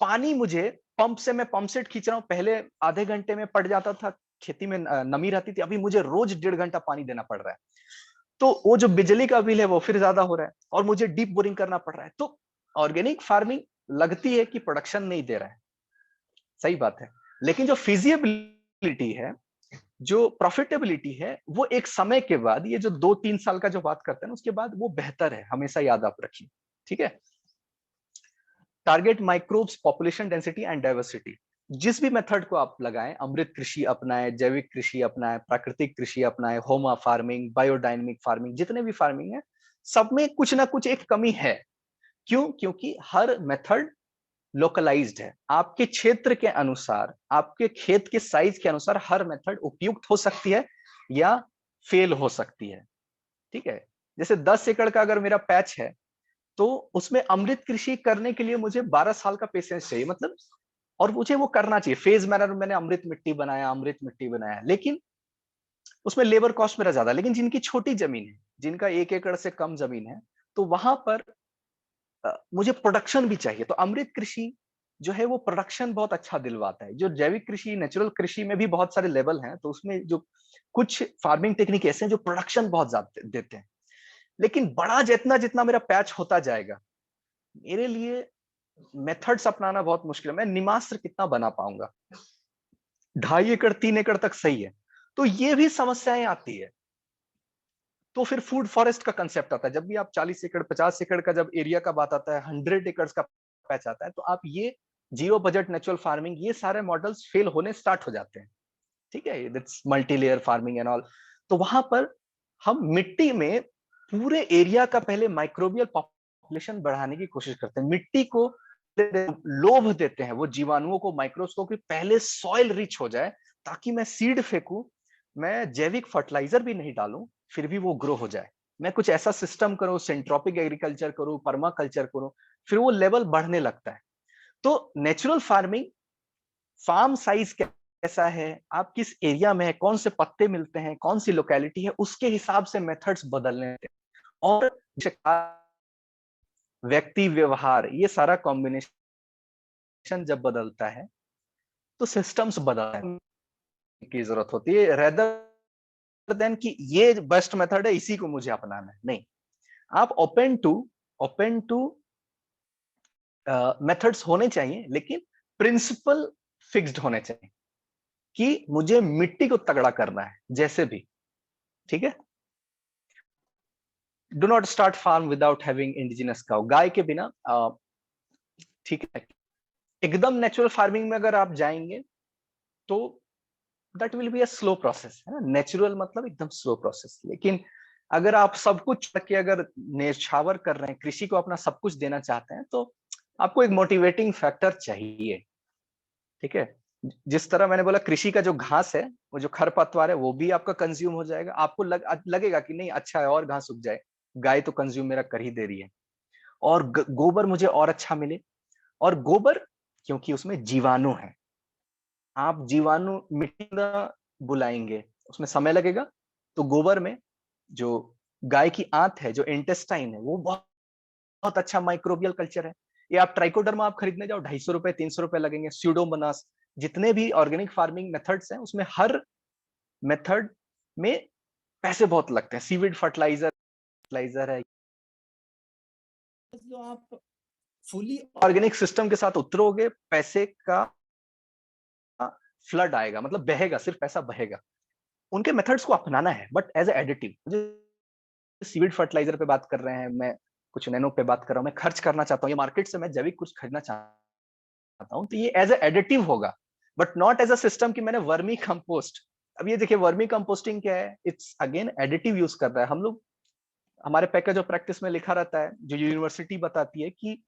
पानी मुझे पंप से, मैं पंप सेट खींच रहा हूँ, पहले आधे घंटे में पड़ जाता था, खेती में नमी रहती थी, अभी मुझे रोज 1.5 घंटा पानी देना पड़ रहा है। तो वो जो बिजली का बिल है वो फिर ज्यादा हो रहा है, और मुझे डीप बोरिंग करना पड़ रहा है। तो ऑर्गेनिक फार्मिंग लगती है कि प्रोडक्शन नहीं दे रहा है, सही बात है, लेकिन जो फिजिबिलिटी है, जो प्रॉफिटेबिलिटी है, वो एक समय के बाद, ये जो 2-3 साल का जो बात करते हैं ना, उसके बाद वो बेहतर है, हमेशा याद आप रखिए, ठीक है। Target microbes, population density and diversity. जिस भी मेथड को आप लगाएं, अमृत कृषि अपनाएं, जैविक कृषि अपनाएं, प्राकृतिक कृषि अपनाएं, होमा फार्मिंग, बायोडायनेमिक फार्मिंग, जितने भी फार्मिंग है, सब में कुछ ना कुछ एक कमी है। क्यों? क्योंकि हर मेथड लोकलाइज्ड है। आपके क्षेत्र के अनुसार, आपके खेत के साइज के अनुसार हर मेथड उपयुक्त हो सकती है या फेल हो सकती है। ठीक है? जैसे 10 एकड़ का अगर मेरा पैच है, तो उसमें अमृत कृषि करने के लिए मुझे 12 साल का पेशेंस चाहिए, मतलब, और मुझे वो करना चाहिए फेज मैनर में। मैंने अमृत मिट्टी बनाया, लेकिन उसमें लेबर कॉस्ट मेरा ज्यादा। लेकिन जिनकी छोटी जमीन है, जिनका 1 एकड़ से कम जमीन है, तो वहां पर मुझे प्रोडक्शन भी चाहिए। तो अमृत कृषि जो है वो प्रोडक्शन बहुत अच्छा दिलवाता है। जो जैविक कृषि, नेचुरल कृषि में भी बहुत सारे लेवल हैं, तो उसमें जो कुछ फार्मिंग टेक्निक ऐसे हैं जो प्रोडक्शन बहुत ज्यादा देते हैं। लेकिन बड़ा जितना जितना मेरा पैच होता जाएगा, मेरे लिए मेथड्स अपनाना बहुत मुश्किल है। मैं निमास्त्र कितना बना पाऊंगा? 2.5 एकड़ 3 एकड़ तक सही है। तो ये भी समस्याएं आती है। तो फिर फूड फॉरेस्ट का कंसेप्ट आता है। जब भी आप 40 एकड़ 50 एकड़ का जब एरिया का बात आता है, 100 एकड़ का पैच आता है, तो आप ये जीरो बजट नेचुरल फार्मिंग, ये सारे मॉडल्स फेल होने स्टार्ट हो जाते हैं। ठीक है? That's multi layer farming and all. तो वहां पर हम मिट्टी में पूरे एरिया का पहले माइक्रोबियल पॉपुलेशन बढ़ाने की कोशिश करते हैं। मिट्टी को लोभ देते हैं वो जीवाणुओं को, माइक्रोस्कोप पहले सॉइल रिच हो जाए, ताकि मैं सीड फेंकूं, मैं जैविक फर्टिलाइजर भी नहीं डालूं, फिर भी वो ग्रो हो जाए। मैं कुछ ऐसा सिस्टम करूं, सेंट्रोपिक एग्रीकल्चर करूं, पर्मा कल्चर करूं, फिर वो लेवल बढ़ने लगता है। तो नेचुरल फार्मिंग, फार्म साइज कैसा है, आप किस एरिया में है, कौन से पत्ते मिलते हैं, कौन सी लोकेलिटी है, उसके हिसाब से मेथड्स बदलने हैं। और व्यक्ति व्यवहार, ये सारा कॉम्बिनेशन जब बदलता है, तो सिस्टम्स बदलने की जरूरत होती है, रेदर देन कि ये बेस्ट मेथड है, इसी को मुझे अपनाना है। नहीं, आप ओपन टू मेथड्स होने चाहिए, लेकिन प्रिंसिपल फिक्स्ड होने चाहिए कि मुझे मिट्टी को तगड़ा करना है जैसे भी। ठीक है? Do not start farm without having indigenous cow. गाय के बिना ठीक है, एकदम नेचुरल फार्मिंग में अगर आप जाएंगे, तो that will be a slow process, है ना? नेचुरल मतलब एकदम स्लो प्रोसेस। लेकिन अगर आप सब कुछ के अगर नेछावर कर रहे हैं, कृषि को अपना सब कुछ देना चाहते हैं, तो आपको एक मोटिवेटिंग फैक्टर चाहिए। ठीक है? जिस तरह मैंने बोला, कृषि का जो घास है, वो जो खरपतवार है, वो भी आपका कंज्यूम हो जाएगा। आपको लगेगा कि नहीं, अच्छा है और घास उग जाए, गाय तो कंज्यूम मेरा कर ही दे रही है। और गोबर मुझे और अच्छा मिले। और गोबर, क्योंकि उसमें जीवाणु है, आप जीवाणु मिट्टी में बुलाएंगे, उसमें समय लगेगा। तो गोबर में जो गाय की आंत है, जो इंटेस्टाइन है, वो बहुत बहुत अच्छा माइक्रोबियल कल्चर है। ये आप ट्राइकोडर्मा आप खरीदने जाओ, 250 रुपए 300 रुपए लगेंगे। स्यूडोमोनास, जितने भी ऑर्गेनिक फार्मिंग मेथड्स हैं, उसमें हर मेथड में पैसे बहुत लगते हैं। सीविड फर्टिलाइजर है, जो आप फुली ऑर्गेनिक सिस्टम के साथ उतरोगे, पैसे का फ्लड आएगा, मतलब बहेगा, सिर्फ पैसा बहेगा। उनके मेथड्स को अपनाना है, बट एज एडिटिव। मुझे सीविड फर्टिलाइजर पे बात कर रहे हैं, मैं कुछ नैनो पे बात कर रहा हूँ, मैं खर्च करना चाहता हूँ, ये मार्केट से मैं जैविक कुछ खरीदना चाहता हूँ, तो ये एज एडिटिव होगा, but not as a system कि मैंने वर्मी कंपोस्ट। अब ये देखिए, वर्मी कंपोस्टिंग क्या है? इट्स अगेन एडिटिव यूज कर रहा है। हम लोग, हमारे पैकेज ऑफ प्रैक्टिस में लिखा रहता है, जो यूनिवर्सिटी बताती है कि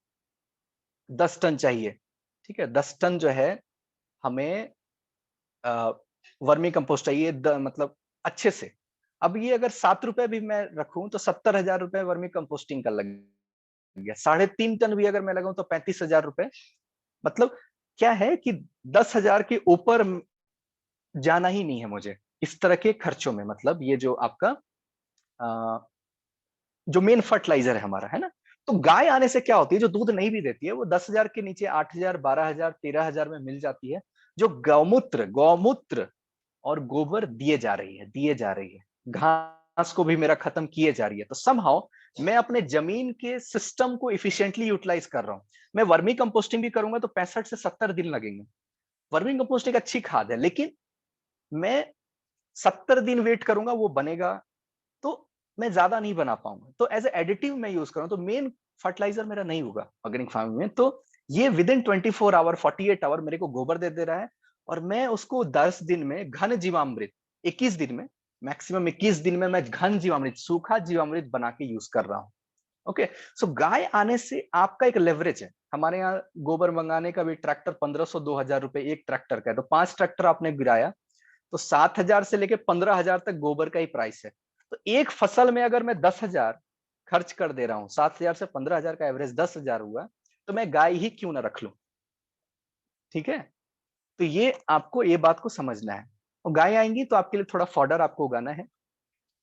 10 टन चाहिए। ठीक है? 10 टन जो है, हमें वर्मी कंपोस्ट चाहिए, मतलब अच्छे से। अब ये अगर 7 रुपए भी मैं रखूं, तो 70,000 रुपए वर्मी कंपोस्टिंग का लग गया। 3.5 टन भी अगर मैं लगाऊं, तो 35,000 रुपए। मतलब क्या है कि 10,000 के ऊपर जाना ही नहीं है मुझे इस तरह के खर्चों में। मतलब ये जो आपका जो मेन फर्टिलाइजर है हमारा, है ना? तो गाय आने से क्या होती है, जो दूध नहीं भी देती है, वो 10,000 के नीचे 8,000 12,000 13,000 में मिल जाती है। जो गौमूत्र गौमूत्र और गोबर दिए जा रही है, घास को भी मेरा खत्म किए जा रही है। तो समहाउ मैं अपने जमीन के सिस्टम को इफिशिएंटली यूटिलाइज कर रहा हूं। मैं वर्मी कंपोस्टिंग भी करूंगा, तो 65 से 70 दिन लगेंगे। वर्मी कंपोस्ट एक अच्छी खाद है, लेकिन मैं 70 दिन वेट करूंगा, वो बनेगा, तो मैं ज्यादा नहीं बना पाऊंगा। तो एज ए एडिटिव मैं यूज करूं, तो मेन फर्टिलाइजर मेरा नहीं होगा ऑर्गेनिक फार्मिंग में। तो ये विद इन 24 आवर 48 आवर मेरे को गोबर दे दे रहा है, और मैं उसको 10 दिन में घन जीवामृत, 21 दिन में, मैक्सिमम 21 दिन में मैं घन जीवामृत, सूखा जीवामृत बना के यूज कर रहा हूँ। ओके, सो गाय आने से आपका एक लेवरेज है। हमारे यहाँ गोबर मंगाने का भी ट्रैक्टर 1500-2000 रुपए एक ट्रैक्टर का है, तो 5 ट्रैक्टर आपने गिराया तो 7000 से लेके 15000 तक गोबर का ही प्राइस है। तो एक फसल में अगर मैं 10,000 खर्च कर दे रहा हूँ, 7000 से 15000 का एवरेज 10,000 हुआ, तो मैं गाय ही क्यों ना रख लूं। ठीक है, तो ये आपको ये बात को समझना है। और गाय आएंगी तो आपके लिए थोड़ा फॉडर आपको उगाना है।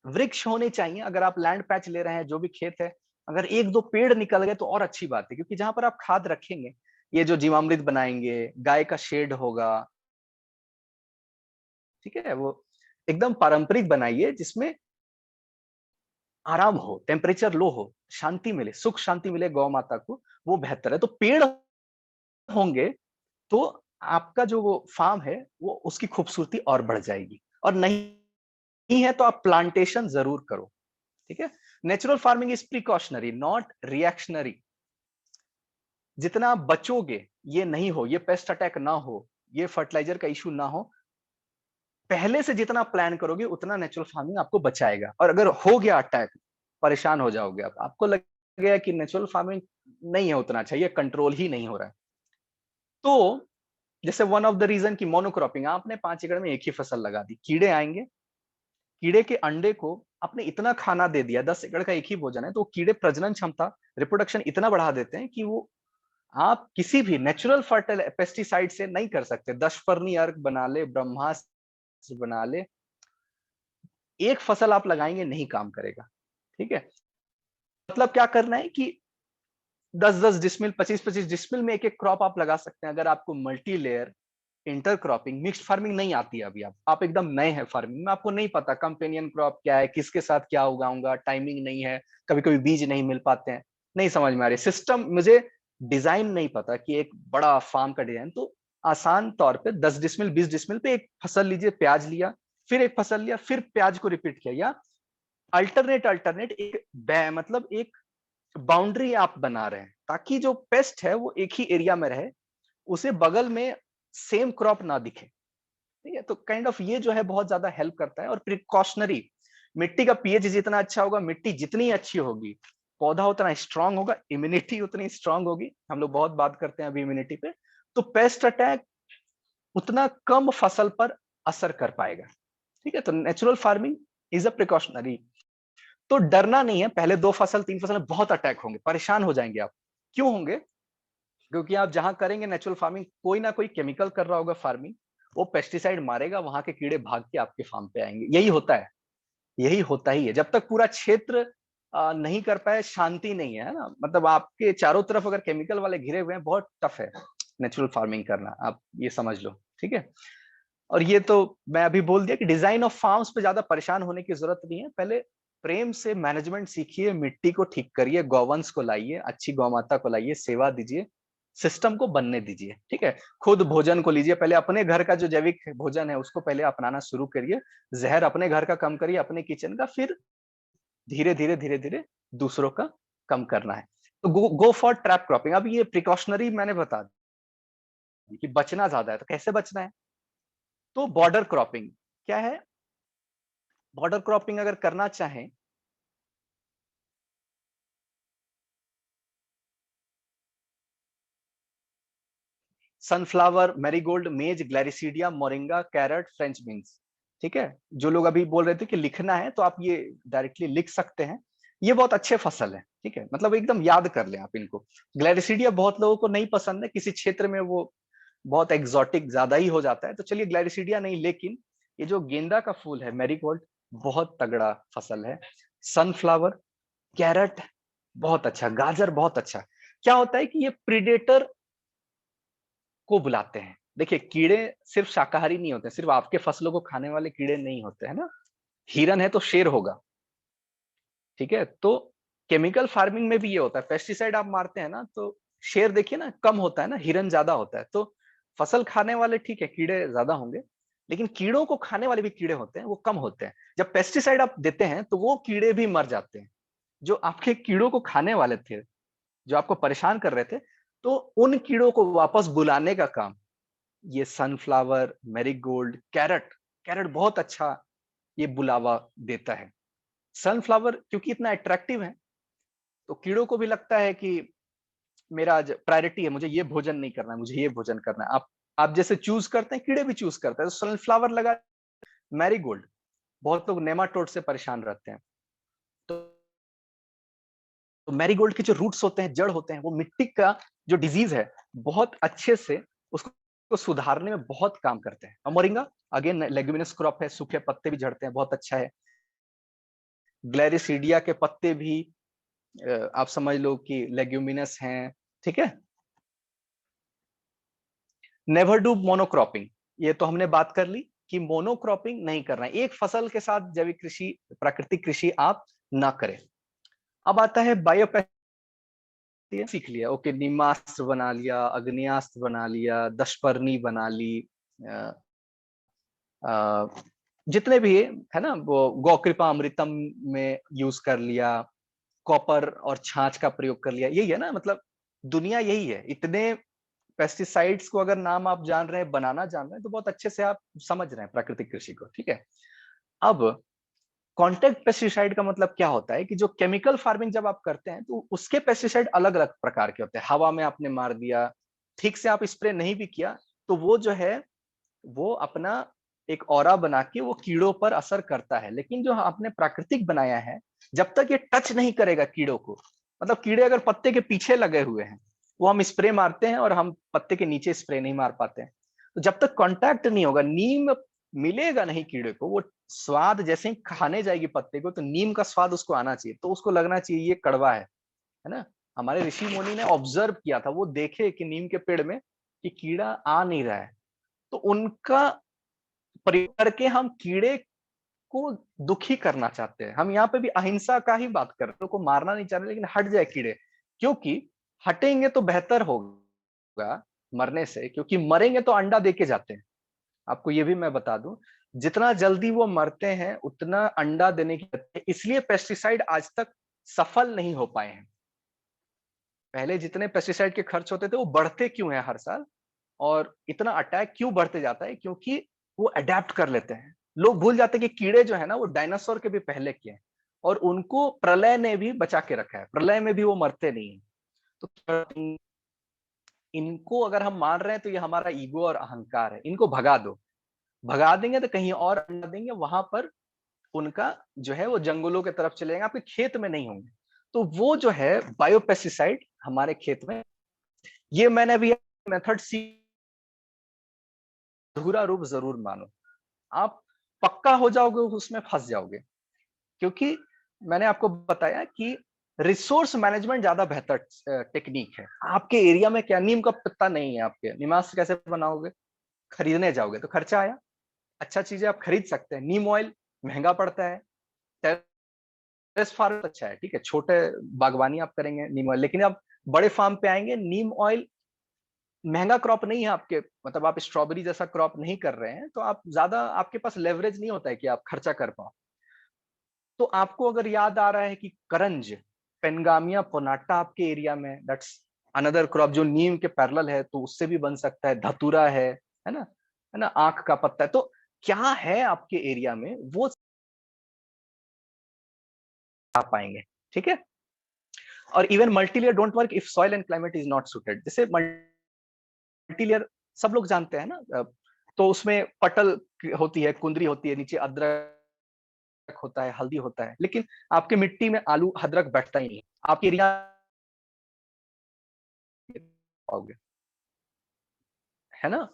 वृक्ष होने चाहिए। अगर आप लैंड पैच ले रहे हैं, जो भी खेत है, अगर एक दो पेड़ निकल गए तो और अच्छी बात है, क्योंकि जहां पर आप खाद रखेंगे, ये जो जीवामृत बनाएंगे, गाय का शेड होगा, ठीक है, वो एकदम पारंपरिक बनाइए जिसमें आराम हो, टेम्परेचर लो हो, शांति मिले, सुख शांति मिले गौ माता को, वो बेहतर है। तो पेड़ होंगे तो आपका जो वो फार्म है वो उसकी खूबसूरती और बढ़ जाएगी। और नहीं है तो आप प्लांटेशन जरूर करो। ठीक है, natural farming is precautionary not reactionary. जितना आप बचोगे, ये नहीं हो, ये पेस्ट अटैक ना हो, ये फर्टिलाइजर का इशू ना हो, पहले से जितना प्लान करोगे उतना नेचुरल फार्मिंग आपको बचाएगा। और अगर हो गया अटैक, परेशान हो जाओगे आप, आपको लगेगा कि नेचुरल फार्मिंग नहीं है उतना अच्छा, ये कंट्रोल ही नहीं हो रहा है। तो जैसे वन ऑफ द रीजन की मोनोक्रॉपिंग, आपने 5 एकड़ में एक ही फसल लगा दी, कीड़े आएंगे, कीड़े के अंडे को आपने इतना खाना दे दिया, 10 एकड़ का एक ही भोजन है, तो कीड़े प्रजनन क्षमता, रिप्रोडक्शन इतना बढ़ा देते हैं कि वो आप किसी भी नेचुरल फर्टिल पेस्टिसाइड से नहीं कर सकते। 10 अर्क बना ले, ब्रह्मास्त्र बना ले, एक फसल आप लगाएंगे नहीं काम करेगा। ठीक है, मतलब क्या करना है कि 10-10 डिसमिल, 25-25 डिसमिल में एक एक क्रॉप आप लगा सकते हैं। अगर आपको multi layer intercropping mixed farming नहीं आती है, अभी आप एकदम नए हैं फार्मिंग में, आपको नहीं पता कंपेनियन क्रॉप क्या है, किसके साथ क्या उगाऊंगा, टाइमिंग नहीं है, कभी कभी बीज नहीं मिल पाते हैं, नहीं समझ में आ रही सिस्टम, मुझे डिजाइन नहीं पता कि एक बड़ा फार्म का डिजाइन, तो आसान तौर पे 10 डिसमिल 20 डिसमिल पे एक फसल लीजिए, प्याज लिया, फिर एक फसल लिया, फिर प्याज को रिपीट किया, या अल्टरनेट अल्टरनेट एक मतलब एक बाउंड्री आप बना रहे हैं, ताकि जो पेस्ट है वो एक ही एरिया में रहे, उसे बगल में सेम क्रॉप ना दिखे। ठीक है, तो काइंड ऑफ ये जो है बहुत ज्यादा हेल्प करता है। और प्रिकॉशनरी, मिट्टी का पीएच जितना अच्छा होगा, मिट्टी जितनी अच्छी होगी, पौधा उतना स्ट्रांग होगा, इम्यूनिटी उतनी स्ट्रांग होगी। हम लोग बहुत बात करते हैं अभी इम्यूनिटी पे, तो पेस्ट अटैक उतना कम फसल पर असर कर पाएगा। ठीक है, तो natural farming is a precautionary. तो डरना नहीं है, पहले 2 फसल 3 फसल में बहुत अटैक होंगे, परेशान हो जाएंगे आप। क्यों होंगे? क्योंकि आप जहां करेंगे नेचुरल फार्मिंग, कोई ना कोई केमिकल कर रहा होगा फार्मिंग, वो पेस्टिसाइड मारेगा, वहां के कीड़े भाग के आपके फार्म पे आएंगे। यही होता है, यही होता ही है। जब तक पूरा क्षेत्र नहीं कर पाए, शांति नहीं है ना, मतलब आपके चारों तरफ अगर केमिकल वाले घिरे हुए हैं, बहुत टफ है नेचुरल फार्मिंग करना, आप ये समझ लो। ठीक है, और ये तो मैं अभी बोल दिया कि डिजाइन ऑफ फार्म्स पे ज्यादा परेशान होने की जरूरत नहीं है। पहले प्रेम से मैनेजमेंट सीखिए, मिट्टी को ठीक करिए, गौवंश को लाइए, अच्छी गौ माता को लाइए, सेवा दीजिए, सिस्टम को बनने दीजिए। ठीक है, खुद भोजन को लीजिए, पहले अपने घर का जो जैविक भोजन है उसको पहले अपनाना शुरू करिए, जहर अपने घर का कम करिए, अपने किचन का, फिर धीरे धीरे धीरे धीरे दूसरों का कम करना है। तो गो फॉर ट्रैप क्रॉपिंग। अब ये प्रिकॉशनरी मैंने बता दी कि बचना ज्यादा है, तो कैसे बचना है? तो बॉर्डर क्रॉपिंग क्या है? बॉर्डर क्रॉपिंग अगर करना चाहें, सनफ्लावर, मैरीगोल्ड, मेज, ग्लैरिसीडिया, मोरिंगा, कैरेट, फ्रेंच बीन्स। ठीक है, जो लोग अभी बोल रहे थे कि लिखना है, तो आप ये डायरेक्टली लिख सकते हैं। ये बहुत अच्छे फसल है। ठीक है, मतलब एकदम याद कर लें आप इनको। ग्लैरिसीडिया बहुत लोगों को नहीं पसंद है, किसी क्षेत्र में वो बहुत एग्जॉटिक ज्यादा ही हो जाता है, तो चलिए ग्लैरिसीडिया नहीं, लेकिन ये जो गेंदा का फूल है, मैरीगोल्ड, बहुत तगड़ा फसल है। सनफ्लावर, कैरेट बहुत अच्छा, गाजर बहुत अच्छा। क्या होता है कि ये प्रीडेटर को बुलाते हैं। देखिए, कीड़े सिर्फ शाकाहारी नहीं होते, सिर्फ आपके फसलों को खाने वाले कीड़े नहीं होते हैं ना। हिरन है तो शेर होगा। ठीक है, तो केमिकल फार्मिंग में भी ये होता है, पेस्टिसाइड आप मारते हैं ना, तो शेर देखिए ना कम होता है ना, हिरन ज्यादा होता है। तो फसल खाने वाले ठीक है, कीड़े ज्यादा होंगे, लेकिन कीड़ों को खाने वाले भी कीड़े होते हैं, वो कम होते हैं। जब पेस्टिसाइड आप देते हैं तो वो कीड़े भी मर जाते हैं, जो आपके कीड़ों को खाने वाले थे, जो आपको परेशान कर रहे थे, तो उन कीड़ों को वापस बुलाने का काम ये सनफ्लावर, मैरीगोल्ड, कैरट, कैरट बहुत अच्छा ये बुलावा देता है। सनफ्लावर क्योंकि इतना अट्रैक्टिव है, तो कीड़ों को भी लगता है कि मेरा आज प्रायोरिटी है, मुझे ये भोजन नहीं करना है, मुझे ये भोजन करना है। आप जैसे चूज़ करते हैं, कीड़े भी चूज़ करते हैं। तो सनफ्लावर लगा, मैरीगोल्ड, बहुत लोग नेमाटोड से परेशान रहते हैं। तो मैरीगोल्ड के जो रूट्स होते हैं, जड़ होते हैं, वो मिट्टी का जो डिजीज़ है, बहुत अच्छे से उसको सुधारने में बहुत काम करते हैं। और मोरिंगा अगेन लेग्यूमिनस क्रॉप है, सूखे पत्ते भी झड़ते हैं, बहुत अच्छा है। ग्लैरिसीडिया के पत्ते भी आप समझ लो कि लेग्यूमिनस हैं, ठीक है? नेवर डू मोनोक्रॉपिंग, ये तो हमने बात कर ली कि मोनोक्रॉपिंग नहीं करना है। एक फसल के साथ जैविक कृषि, प्राकृतिक कृषि आप ना करें। अब आता है सीख लिया, ओके, निमास्त्र बना लिया, अग्नियास्त्र बना लिया, दशपर्णी बना ली, अ, अ, जितने भी है ना, वो गौ कृपा अमृतम में यूज कर लिया, कॉपर और छाछ का प्रयोग कर लिया, यही है ना, मतलब दुनिया यही है। इतने पेस्टिसाइड्स को अगर नाम आप जान रहे हैं, बनाना जान रहे हैं, तो बहुत अच्छे से आप समझ रहे हैं प्राकृतिक कृषि को, ठीक है। अब कॉन्टेक्ट पेस्टिसाइड का मतलब क्या होता है कि जो केमिकल फार्मिंग जब आप करते हैं, तो उसके पेस्टिसाइड अलग अलग प्रकार के होते हैं। हवा में आपने मार दिया, ठीक से आप स्प्रे नहीं भी किया, तो वो जो है वो अपना एक ऑरा बना के वो कीड़ों पर असर करता है। लेकिन जो आपने प्राकृतिक बनाया है, जब तक ये टच नहीं करेगा कीड़ों को, मतलब कीड़े अगर पत्ते के पीछे लगे हुए हैं, वो हम स्प्रे मारते हैं और हम पत्ते के नीचे स्प्रे नहीं मार पाते हैं। तो जब तक कांटेक्ट नहीं होगा, नीम मिलेगा नहीं कीड़े को, वो स्वाद जैसे ही खाने जाएगी पत्ते को, तो नीम का स्वाद उसको आना चाहिए, तो उसको लगना चाहिए ये कड़वा है ना। हमारे ऋषि मुनि ने ऑब्जर्व किया था, वो देखे कि नीम के पेड़ में कि कीड़ा आ नहीं रहा है, तो उनका प्रयोग करके हम कीड़े को दुखी करना चाहते हैं। हम यहाँ पे भी अहिंसा का ही बात कर रहे हैं, को मारना नहीं चाह रहे, लेकिन हट जाए कीड़े, क्योंकि हटेंगे तो बेहतर होगा मरने से, क्योंकि मरेंगे तो अंडा देके जाते हैं। आपको ये भी मैं बता दूं, जितना जल्दी वो मरते हैं उतना अंडा देने की, इसलिए पेस्टिसाइड आज तक सफल नहीं हो पाए हैं। पहले जितने पेस्टिसाइड के खर्च होते थे वो बढ़ते क्यों हैं हर साल, और इतना अटैक क्यों बढ़ते जाता है, क्योंकि वो अडेप्ट कर लेते हैं। लोग भूल जाते हैं कि कीड़े जो है ना, वो डायनासोर के भी पहले के हैं, और उनको प्रलय ने भी बचा के रखा है, प्रलय में भी वो मरते नहीं है। तो इनको अगर हम मान रहे हैं, तो ये हमारा ईगो और अहंकार है, इनको भगा दो। भगा देंगे तो कहीं और अंडा देंगे, वहां पर उनका जो है वो जंगलों की तरफ चले जाएंगे, आपके खेत में नहीं होंगे। तो वो जो है बायोपेस्टिसाइड हमारे खेत में, ये मैंने अभी मेथड सी अधूरा रूप जरूर मानो। आप पक्का हो जाओगे, उसमें फंस जाओगे, क्योंकि मैंने आपको बताया कि रिसोर्स मैनेजमेंट ज्यादा बेहतर टेक्निक है। आपके एरिया में क्या नीम का पत्ता नहीं है, आपके निमास कैसे बनाओगे? खरीदने जाओगे तो खर्चा आया। अच्छा चीजें आप खरीद सकते हैं, नीम ऑयल महंगा पड़ता है, टेरेस फार्म अच्छा है, ठीक है, छोटे बागवानी आप करेंगे नीम ऑयल, लेकिन आप बड़े फार्म पे आएंगे, नीम ऑयल महंगा क्रॉप नहीं है आपके, मतलब आप स्ट्रॉबेरी जैसा क्रॉप नहीं कर रहे हैं, तो आप ज्यादा, आपके पास लेवरेज नहीं होता है कि आप खर्चा कर पाओ। तो आपको अगर याद आ रहा है कि करंज, पेनगामिया पोनाटा आपके एरिया में, दैट्स अनदर क्रॉप जो नीम के पैरेलल है, तो उससे भी बन सकता है। धतूरा है ना, है ना, आंख का पत्ता है। तो क्या है आपके एरिया में, वो आप पाएंगे, ठीक है। और even multilayer don't work if soil and climate is not suited. जैसे मल्टीलेयर सब लोग जानते हैं ना, तो उसमें पटल होती है, कुंदरी होती है, नीचे अदरक होता है, हल्दी होता है, लेकिन आपके मिट्टी में आलू अदरक बैठता ही नहीं, आपके एरिया पाओगे, है ना।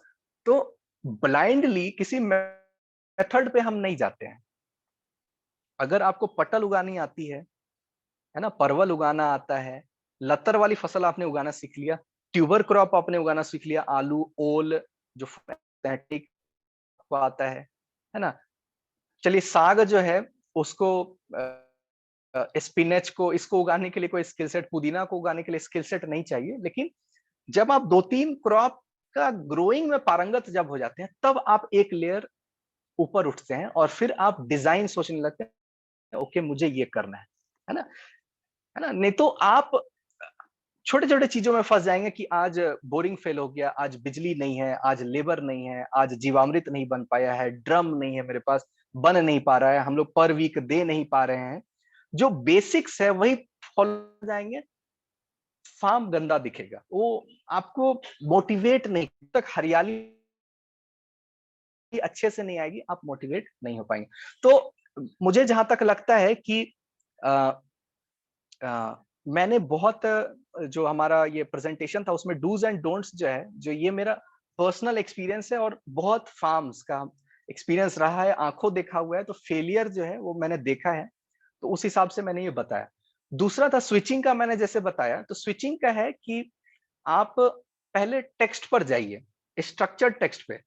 तो ब्लाइंडली किसी मेथड पे हम नहीं जाते हैं। अगर आपको पटल उगानी आती है ना, परवल उगाना आता है, लतर वाली फसल आपने उगाना सीख लिया, ट्यूबर क्रॉप आपने उगाना सीख लिया, आलू, ओल जो को आता है ना। चलिए साग जो है उसको, स्पिनच को, इसको उगाने के लिए कोई स्किल सेट, पुदीना को उगाने के लिए स्किल सेट नहीं चाहिए। लेकिन जब आप दो तीन क्रॉप का ग्रोइंग में पारंगत जब हो जाते हैं, तब आप एक लेयर ऊपर उठते हैं और फिर आप डिजाइन सोचने लगते हैं, ओके मुझे ये करना है ना, है ना। नहीं तो आप छोटे छोटे चीजों में फंस जाएंगे कि आज बोरिंग फेल हो गया, आज बिजली नहीं है, आज लेबर नहीं है, आज जीवामृत नहीं बन पाया है, ड्रम नहीं है मेरे पास, बन नहीं पा रहा है, हम लोग पर वीक दे नहीं पा रहे हैं। जो बेसिक्स है वही फॉलो जाएंगे, फार्म गंदा दिखेगा, वो आपको मोटिवेट नहीं, तक हरियाली अच्छे से नहीं आएगी आप मोटिवेट नहीं हो पाएंगे। तो मुझे जहां तक लगता है कि आ, मैंने बहुत जो हमारा ये प्रेजेंटेशन था उसमें डूज एंड डोंट्स जो है, जो ये मेरा पर्सनल एक्सपीरियंस है और बहुत फार्म्स का एक्सपीरियंस रहा है, आंखों देखा हुआ है, तो फेलियर जो है वो मैंने देखा है, तो उस हिसाब से मैंने ये बताया। दूसरा था स्विचिंग का, मैंने जैसे बताया, तो स्विचिंग का है कि आप पहले टेक्स्ट पर जाइए, स्ट्रक्चर्ड टेक्स्ट पे।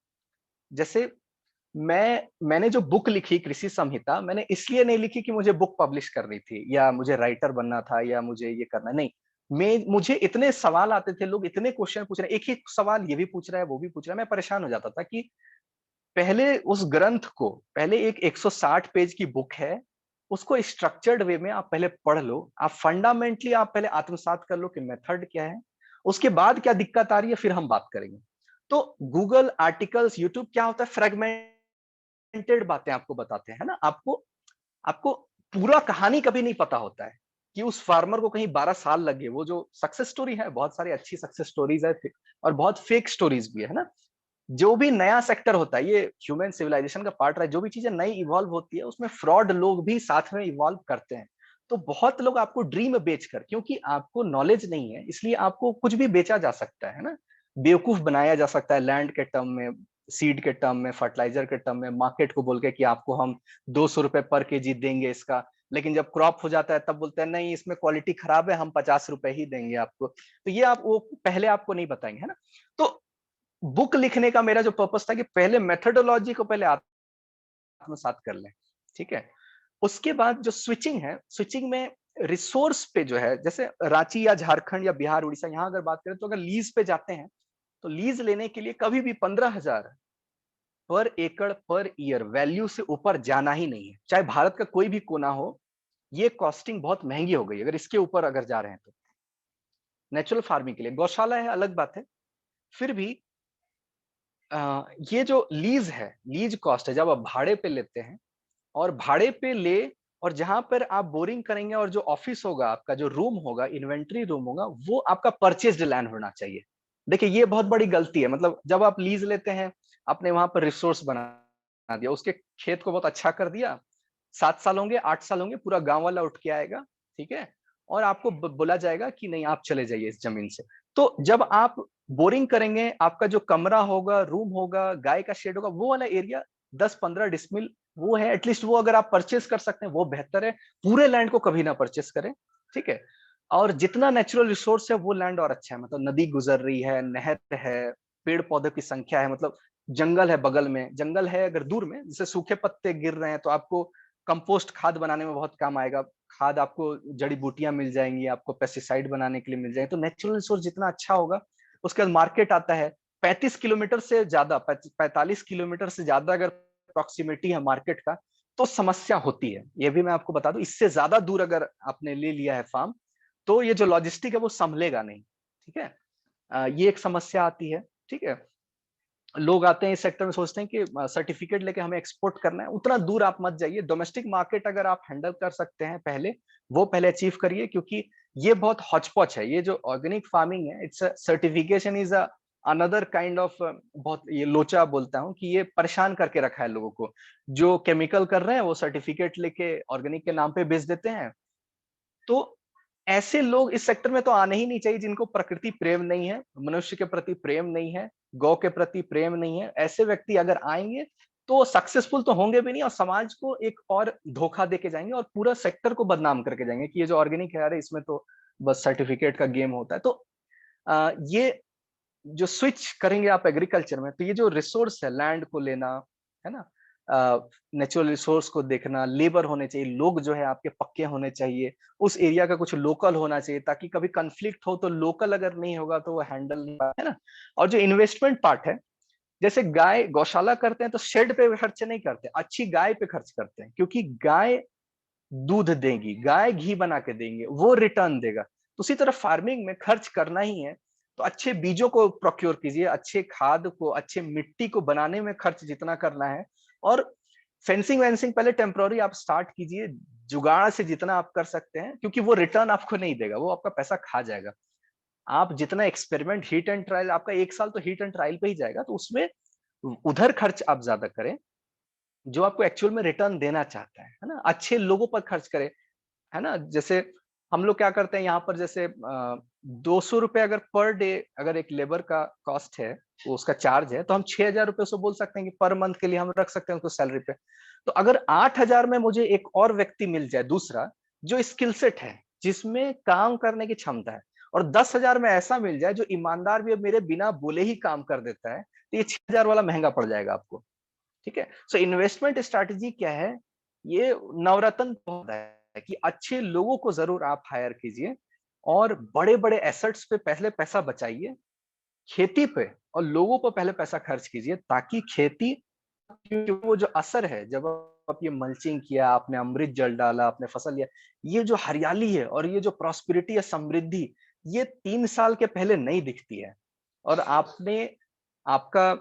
जैसे मैंने जो बुक लिखी कृषि संहिता, मैंने इसलिए नहीं लिखी कि मुझे बुक पब्लिश करनी थी या मुझे राइटर बनना था या मुझे ये करना, नहीं। मुझे इतने सवाल आते थे, लोग इतने क्वेश्चन पूछ रहे हैं, एक ही सवाल ये भी पूछ रहा है वो भी पूछ रहा है, मैं परेशान हो जाता था कि पहले उस ग्रंथ को, पहले एक 160 पेज की बुक है, उसको स्ट्रक्चर्ड वे में आप पहले पढ़ लो, आप फंडामेंटली आप पहले आत्मसात कर लो कि मेथड क्या है, उसके बाद क्या दिक्कत आ रही है फिर हम बात करेंगे। तो गूगल आर्टिकल्स, यूट्यूब क्या होता है, फ्रेगमेंटेड बातें आपको बताते हैं, है ना। आपको आपको पूरा कहानी कभी नहीं पता होता है कि उस फार्मर को कहीं 12 साल लगे। वो जो सक्सेस स्टोरी है, बहुत सारी अच्छी सक्सेस स्टोरीज है और बहुत फेक स्टोरीज भी है ना। जो भी नया सेक्टर होता है, ये ह्यूमन सिविलाइजेशन का पार्ट रहा है, जो भी चीजें नई इवॉल्व होती है उसमें फ्रॉड लोग भी साथ में इवॉल्व करते हैं। तो बहुत लोग आपको ड्रीम बेचकर, क्योंकि आपको नॉलेज नहीं है इसलिए आपको कुछ भी बेचा जा सकता है ना, बेवकूफ बनाया जा सकता है, लैंड के टर्म में, सीड के टर्म में, फर्टिलाइजर के टर्म में, मार्केट को बोल के कि आपको हम 200 रुपए पर केजी देंगे इसका, लेकिन जब क्रॉप हो जाता है तब बोलते हैं नहीं इसमें क्वालिटी खराब है, हम 50 रुपए ही देंगे आपको। तो ये आप वो पहले आपको नहीं बताएंगे, है ना। तो बुक लिखने का मेरा जो पर्पस था कि पहले मेथोडोलॉजी को पहले आत्मसात कर लें, ठीक है। उसके बाद जो स्विचिंग है, स्विचिंग में रिसोर्स पे जो है, जैसे रांची या झारखंड या बिहार उड़ीसा, यहाँ अगर बात करें तो अगर लीज पे जाते हैं तो लीज लेने के लिए कभी भी 15,000 पर एकड़ पर ईयर वैल्यू से ऊपर जाना ही नहीं है, चाहे भारत का कोई भी कोना हो। ये कॉस्टिंग बहुत महंगी हो गई अगर इसके ऊपर अगर जा रहे हैं तो। नेचुरल फार्मिंग के लिए गौशाला है अलग बात है, फिर भी ये जो लीज है, लीज कॉस्ट है, जब आप भाड़े पे लेते हैं और भाड़े पे ले, और जहां पर आप बोरिंग करेंगे और जो ऑफिस होगा आपका, जो रूम होगा, इन्वेंट्री रूम होगा, वो आपका परचेज्ड लैंड होना चाहिए। देखिए ये बहुत बड़ी गलती है, मतलब जब आप लीज लेते हैं, आपने वहां पर रिसोर्स बना दिया, उसके खेत को बहुत अच्छा कर दिया, 7 साल होंगे, 8 साल होंगे, पूरा गांव वाला उठ के आएगा, ठीक है, और आपको बोला जाएगा कि नहीं आप चले जाइए इस जमीन से। तो जब आप बोरिंग करेंगे, आपका जो कमरा होगा, रूम होगा, गाय का शेड होगा, वो वाला एरिया 10-15 डिसमिल वो है, एटलीस्ट वो अगर आप परचेस कर सकते हैं वो बेहतर है। पूरे लैंड को कभी ना परचेस करें, ठीक है। और जितना नेचुरल रिसोर्स है वो लैंड और अच्छा है, मतलब नदी गुजर रही है, नहर है, पेड़ पौधों की संख्या है, मतलब जंगल है बगल में, जंगल है अगर दूर में, जैसे सूखे पत्ते गिर रहे हैं तो आपको कंपोस्ट खाद बनाने में बहुत काम आएगा, खाद आपको, जड़ी बूटियां मिल जाएंगी, आपको पेस्टिसाइड बनाने के लिए मिल जाएंगे। तो नेचुरल रिसोर्स जितना अच्छा होगा, उसके बाद मार्केट आता है। 35 किलोमीटर से ज्यादा, 45 किलोमीटर से ज्यादा अगर प्रॉक्सिमिटी है मार्केट का, तो समस्या होती है। ये भी मैं आपको बता दूं, इससे ज्यादा दूर अगर आपने ले लिया है फार्म, तो ये जो लॉजिस्टिक है वो संभलेगा नहीं, ठीक है। ये एक समस्या आती है, ठीक है। लोग आते हैं इस सेक्टर में, सोचते हैं कि सर्टिफिकेट लेके हमें एक्सपोर्ट करना है, उतना दूर आप मत जाइए। डोमेस्टिक मार्केट अगर आप हैंडल कर सकते हैं पहले, वो पहले अचीव करिए, क्योंकि ये बहुत हॉचपॉच है। ये जो ऑर्गेनिक फार्मिंग है, it's certification is another kind of, बहुत ये लोचा बोलता हूँ कि ये परेशान करके रखा है लोगों को। जो केमिकल कर रहे हैं वो सर्टिफिकेट लेके ऑर्गेनिक के नाम पे बेच देते हैं। तो ऐसे लोग इस सेक्टर में तो आने ही नहीं चाहिए, जिनको प्रकृति प्रेम नहीं है, मनुष्य के प्रति प्रेम नहीं है, गौ के प्रति प्रेम नहीं है। ऐसे व्यक्ति अगर आएंगे तो सक्सेसफुल तो होंगे भी नहीं, और समाज को एक और धोखा देके जाएंगे और पूरा सेक्टर को बदनाम करके जाएंगे कि ये जो ऑर्गेनिक है, अरे इसमें तो बस सर्टिफिकेट का गेम होता है। तो ये जो स्विच करेंगे आप एग्रीकल्चर में, तो ये जो रिसोर्स है, लैंड को लेना, है ना, नेचुरल रिसोर्स को देखना, लेबर होने चाहिए, लोग जो है आपके पक्के होने चाहिए, उस एरिया का कुछ लोकल होना चाहिए, ताकि कभी कंफ्लिक्ट हो तो लोकल अगर नहीं होगा तो वो हैंडल नहीं है ना। और जो इन्वेस्टमेंट पार्ट है, जैसे गाय गौशाला करते हैं तो शेड पे खर्च नहीं करते, अच्छी गाय पे खर्च करते हैं, क्योंकि गाय दूध देगी, गाय घी बना के देंगे, वो रिटर्न देगा। तो उसी तरह फार्मिंग में खर्च करना ही है, तो अच्छे बीजों को प्रोक्योर कीजिए, अच्छे खाद को, अच्छे मिट्टी को बनाने में खर्च जितना करना है, और फेंसिंग वेंसिंग पहले टेम्पररी आप स्टार्ट कीजिए, जुगाड़ से जितना आप कर सकते हैं, क्योंकि वो रिटर्न आपको नहीं देगा, वो आपका पैसा खा जाएगा। आप जितना एक्सपेरिमेंट, हिट एंड ट्रायल, आपका 1 साल तो हिट एंड ट्रायल पे ही जाएगा, तो उसमें उधर खर्च आप ज्यादा करें, जो आपको एक्चुअल में रिटर्न देना चाहता है ना? अच्छे लोगों पर खर्च करें, है ना? जैसे हम लोग क्या करते हैं यहाँ पर, जैसे 200 रुपए अगर पर डे अगर एक लेबर का कॉस्ट है, वो उसका चार्ज है, तो हम 6,000 रुपए उसको बोल सकते हैं कि पर मंथ के लिए हम रख सकते हैं उसको सैलरी पे। तो अगर 8,000 में मुझे एक और व्यक्ति मिल जाए दूसरा, जो स्किल सेट है, जिसमें काम करने की क्षमता है, और 10,000 में ऐसा मिल जाए जो ईमानदार भी है, मेरे बिना बोले ही काम कर देता है, तो ये 6,000 वाला महंगा पड़ जाएगा आपको। ठीक है? सो इन्वेस्टमेंट स्ट्रैटेजी क्या है? ये नवरत्न होता है कि अच्छे लोगों को जरूर आप हायर कीजिए, और बड़े-बड़े एसेट्स पे पहले पैसा बचाइए, खेती पे और लोगों पर पहले पैसा खर्च कीजिए, ताकि खेती, क्योंकि वो जो असर है, जब आप ये मल्चिंग किया, आपने अमृत जल डाला, आपने फसल लिया, ये जो हरियाली है और ये जो प्रॉस्पेरिटी है, समृद्धि, ये 3 साल के पहले नहीं दिखती है। और आपने, आपका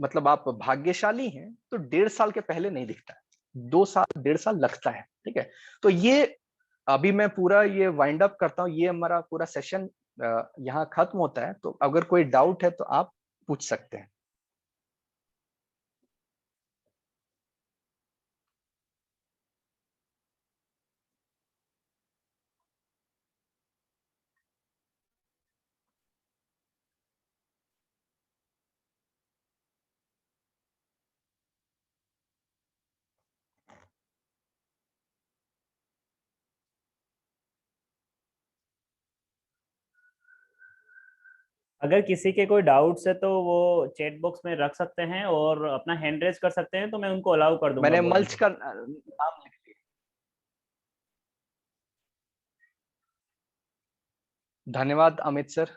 मतलब आप भाग्यशाली हैं, तो 1.5 साल के पहले नहीं दिखता है। 2 साल, 1.5 साल लगता है, ठीक है? तो ये अभी मैं पूरा ये वाइंड अप करता हूँ, ये हमारा पूरा सेशन यहाँ खत्म होता है, तो अगर कोई डाउट है तो आप पूछ सकते हैं। अगर किसी के कोई डाउट्स है तो वो चैट बॉक्स में रख सकते हैं और अपना हैंड रेज कर सकते हैं, तो मैं उनको अलाउ कर दूंगा मैंने बोलने मल्च के का लिए। नाम लिख लिया। धन्यवाद अमित सर,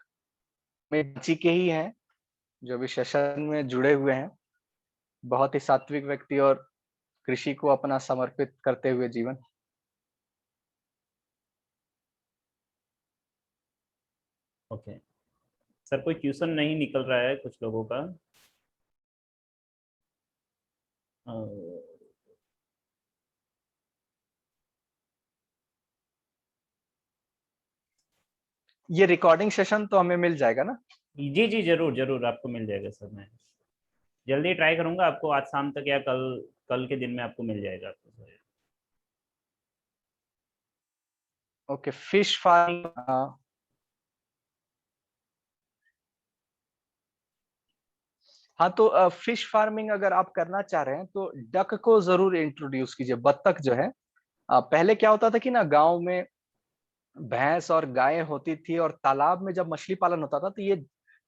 अमित जी के ही हैं जो अभी सेशन में जुड़े हुए हैं, बहुत ही सात्विक व्यक्ति और कृषि को अपना समर्पित करते हुए जीवन। ओके सर, कोई क्वेश्चन नहीं निकल रहा है कुछ लोगों का। अ, ये रिकॉर्डिंग सेशन तो हमें मिल जाएगा ना? जी जी जरूर जरूर, आपको मिल जाएगा सर। मैं जल्दी ट्राई करूंगा, आपको आज शाम तक या कल कल के दिन में आपको मिल जाएगा आपको सर। Okay, fish farm. हाँ, तो फिश फार्मिंग अगर आप करना चाह रहे हैं, तो डक को जरूर इंट्रोड्यूस कीजिए, बत्तख जो है। पहले क्या होता था कि ना, गांव में भैंस और गायें होती थी, और तालाब में जब मछली पालन होता था, तो ये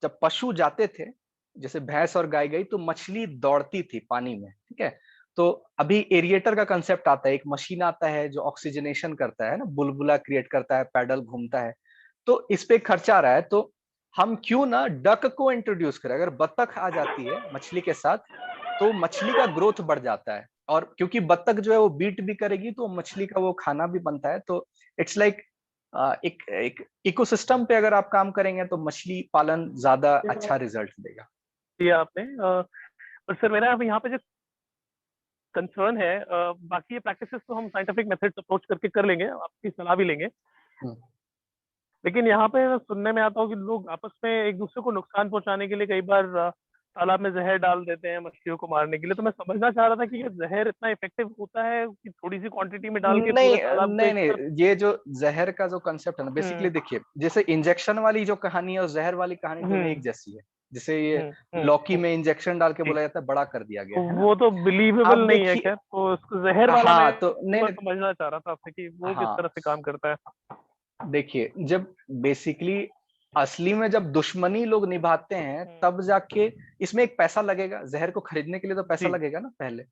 जब पशु जाते थे, जैसे भैंस और गाय गई, तो मछली दौड़ती थी पानी में, ठीक है? तो अभी एरिएटर का कंसेप्ट आता है, एक मशीन आता है जो ऑक्सीजनेशन करता है ना, बुलबुला क्रिएट करता है, पैडल घूमता है, तो इस पे खर्चा आ रहा है, तो हम क्यों ना डक को इंट्रोड्यूस करें? अगर बत्तख आ जाती है मछली के साथ, तो मछली का ग्रोथ बढ़ जाता है, और क्योंकि बत्तख जो है वो बीट भी करेगी, तो मछली का वो खाना भी बनता है, तो इट्स लाइक एक एक इकोसिस्टम पे अगर आप काम करेंगे, तो मछली पालन ज्यादा अच्छा रिजल्ट देगा। दिया आपने। और सर मेरा अब यहाँ पे जो कंसर्न है, बाकी ये प्रैक्टिसेस तो हम साइंटिफिक मेथड्स अप्रोच करके कर लेंगे, आपकी सलाह भी लेंगे, हम्म। लेकिन यहाँ पे सुनने में आता हो कि लोग आपस में एक दूसरे को नुकसान पहुंचाने के लिए कई बार तालाब में जहर डाल देते हैं मछलियों को मारने के लिए। तो मैं समझना चाह रहा था कि ये जहर इतना इफेक्टिव होता है कि थोड़ी सी क्वांटिटी में डाल के पूरे नहीं तालाब को नहीं एक नहीं, तरफ। ये जो जहर का जो कंसेप्ट है ना, हम्म बेसिकली देखिए, जैसे इंजेक्शन वाली जो कहानी है और जहर वाली कहानी दोनों हम्म एक जैसी है। जैसे ये हम्म लौकी हम्म, में इंजेक्शन डाल के ठीक। बोला जाता है, बड़ा कर दिया गया तो है ना? वो तो बिलीवेबल आप नहीं है, देखिए, खैर तो उसको जहर वाला मैं हाँ, तो नहीं बस नहीं, समझना चाह रहा था आपसे कि वो किस तरह हाँ, से काम करता है। देखिए, जब बेसिकली असली में जब दुश्मनी लोग निभाते हैं, हम्म, तब जाके इसमें एक पैसा लगेगा, जहर को खरीदने के लिए तो पैसा जी लगेगा ना पहले।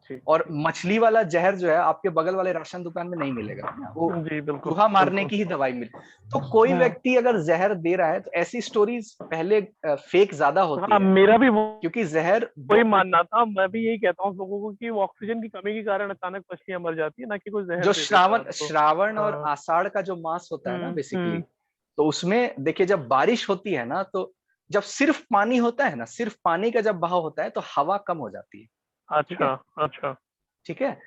जी और जी मछली वाला जहर जो है आपके बगल वाले राशन दुकान में नहीं मिलेगा, है ना? वो जी, बिल्कुल चूहा मारने बिल्कुल। की ही दवाई मिले। तो कोई हम्म, व्यक्ति अगर जहर दे रहा है, तो ऐसी स्टोरीज पहले फेक ज्यादा होती हाँ है, मेरा भी क्योंकि जहर वही दो, मानना था। मैं भी यही कहता हूँ लोगों को कि वो ऑक्सीजन की कमी के कारण अचानक मछलियां मर जाती है, ना कि कोई जहर जो दे देता है श्रावण उनको। श्रावण और हाँ। आषाढ़ का जो मास होता है ना, हम्म बेसिकली हम्म तो उसमें देखिए जब बारिश होती है ना, तो जब सिर्फ पानी होता है ना, सिर्फ पानी का जब बहाव होता है तो हवा कम हो जाती है। ठीक अच्छा है, अच्छा। ठीक है।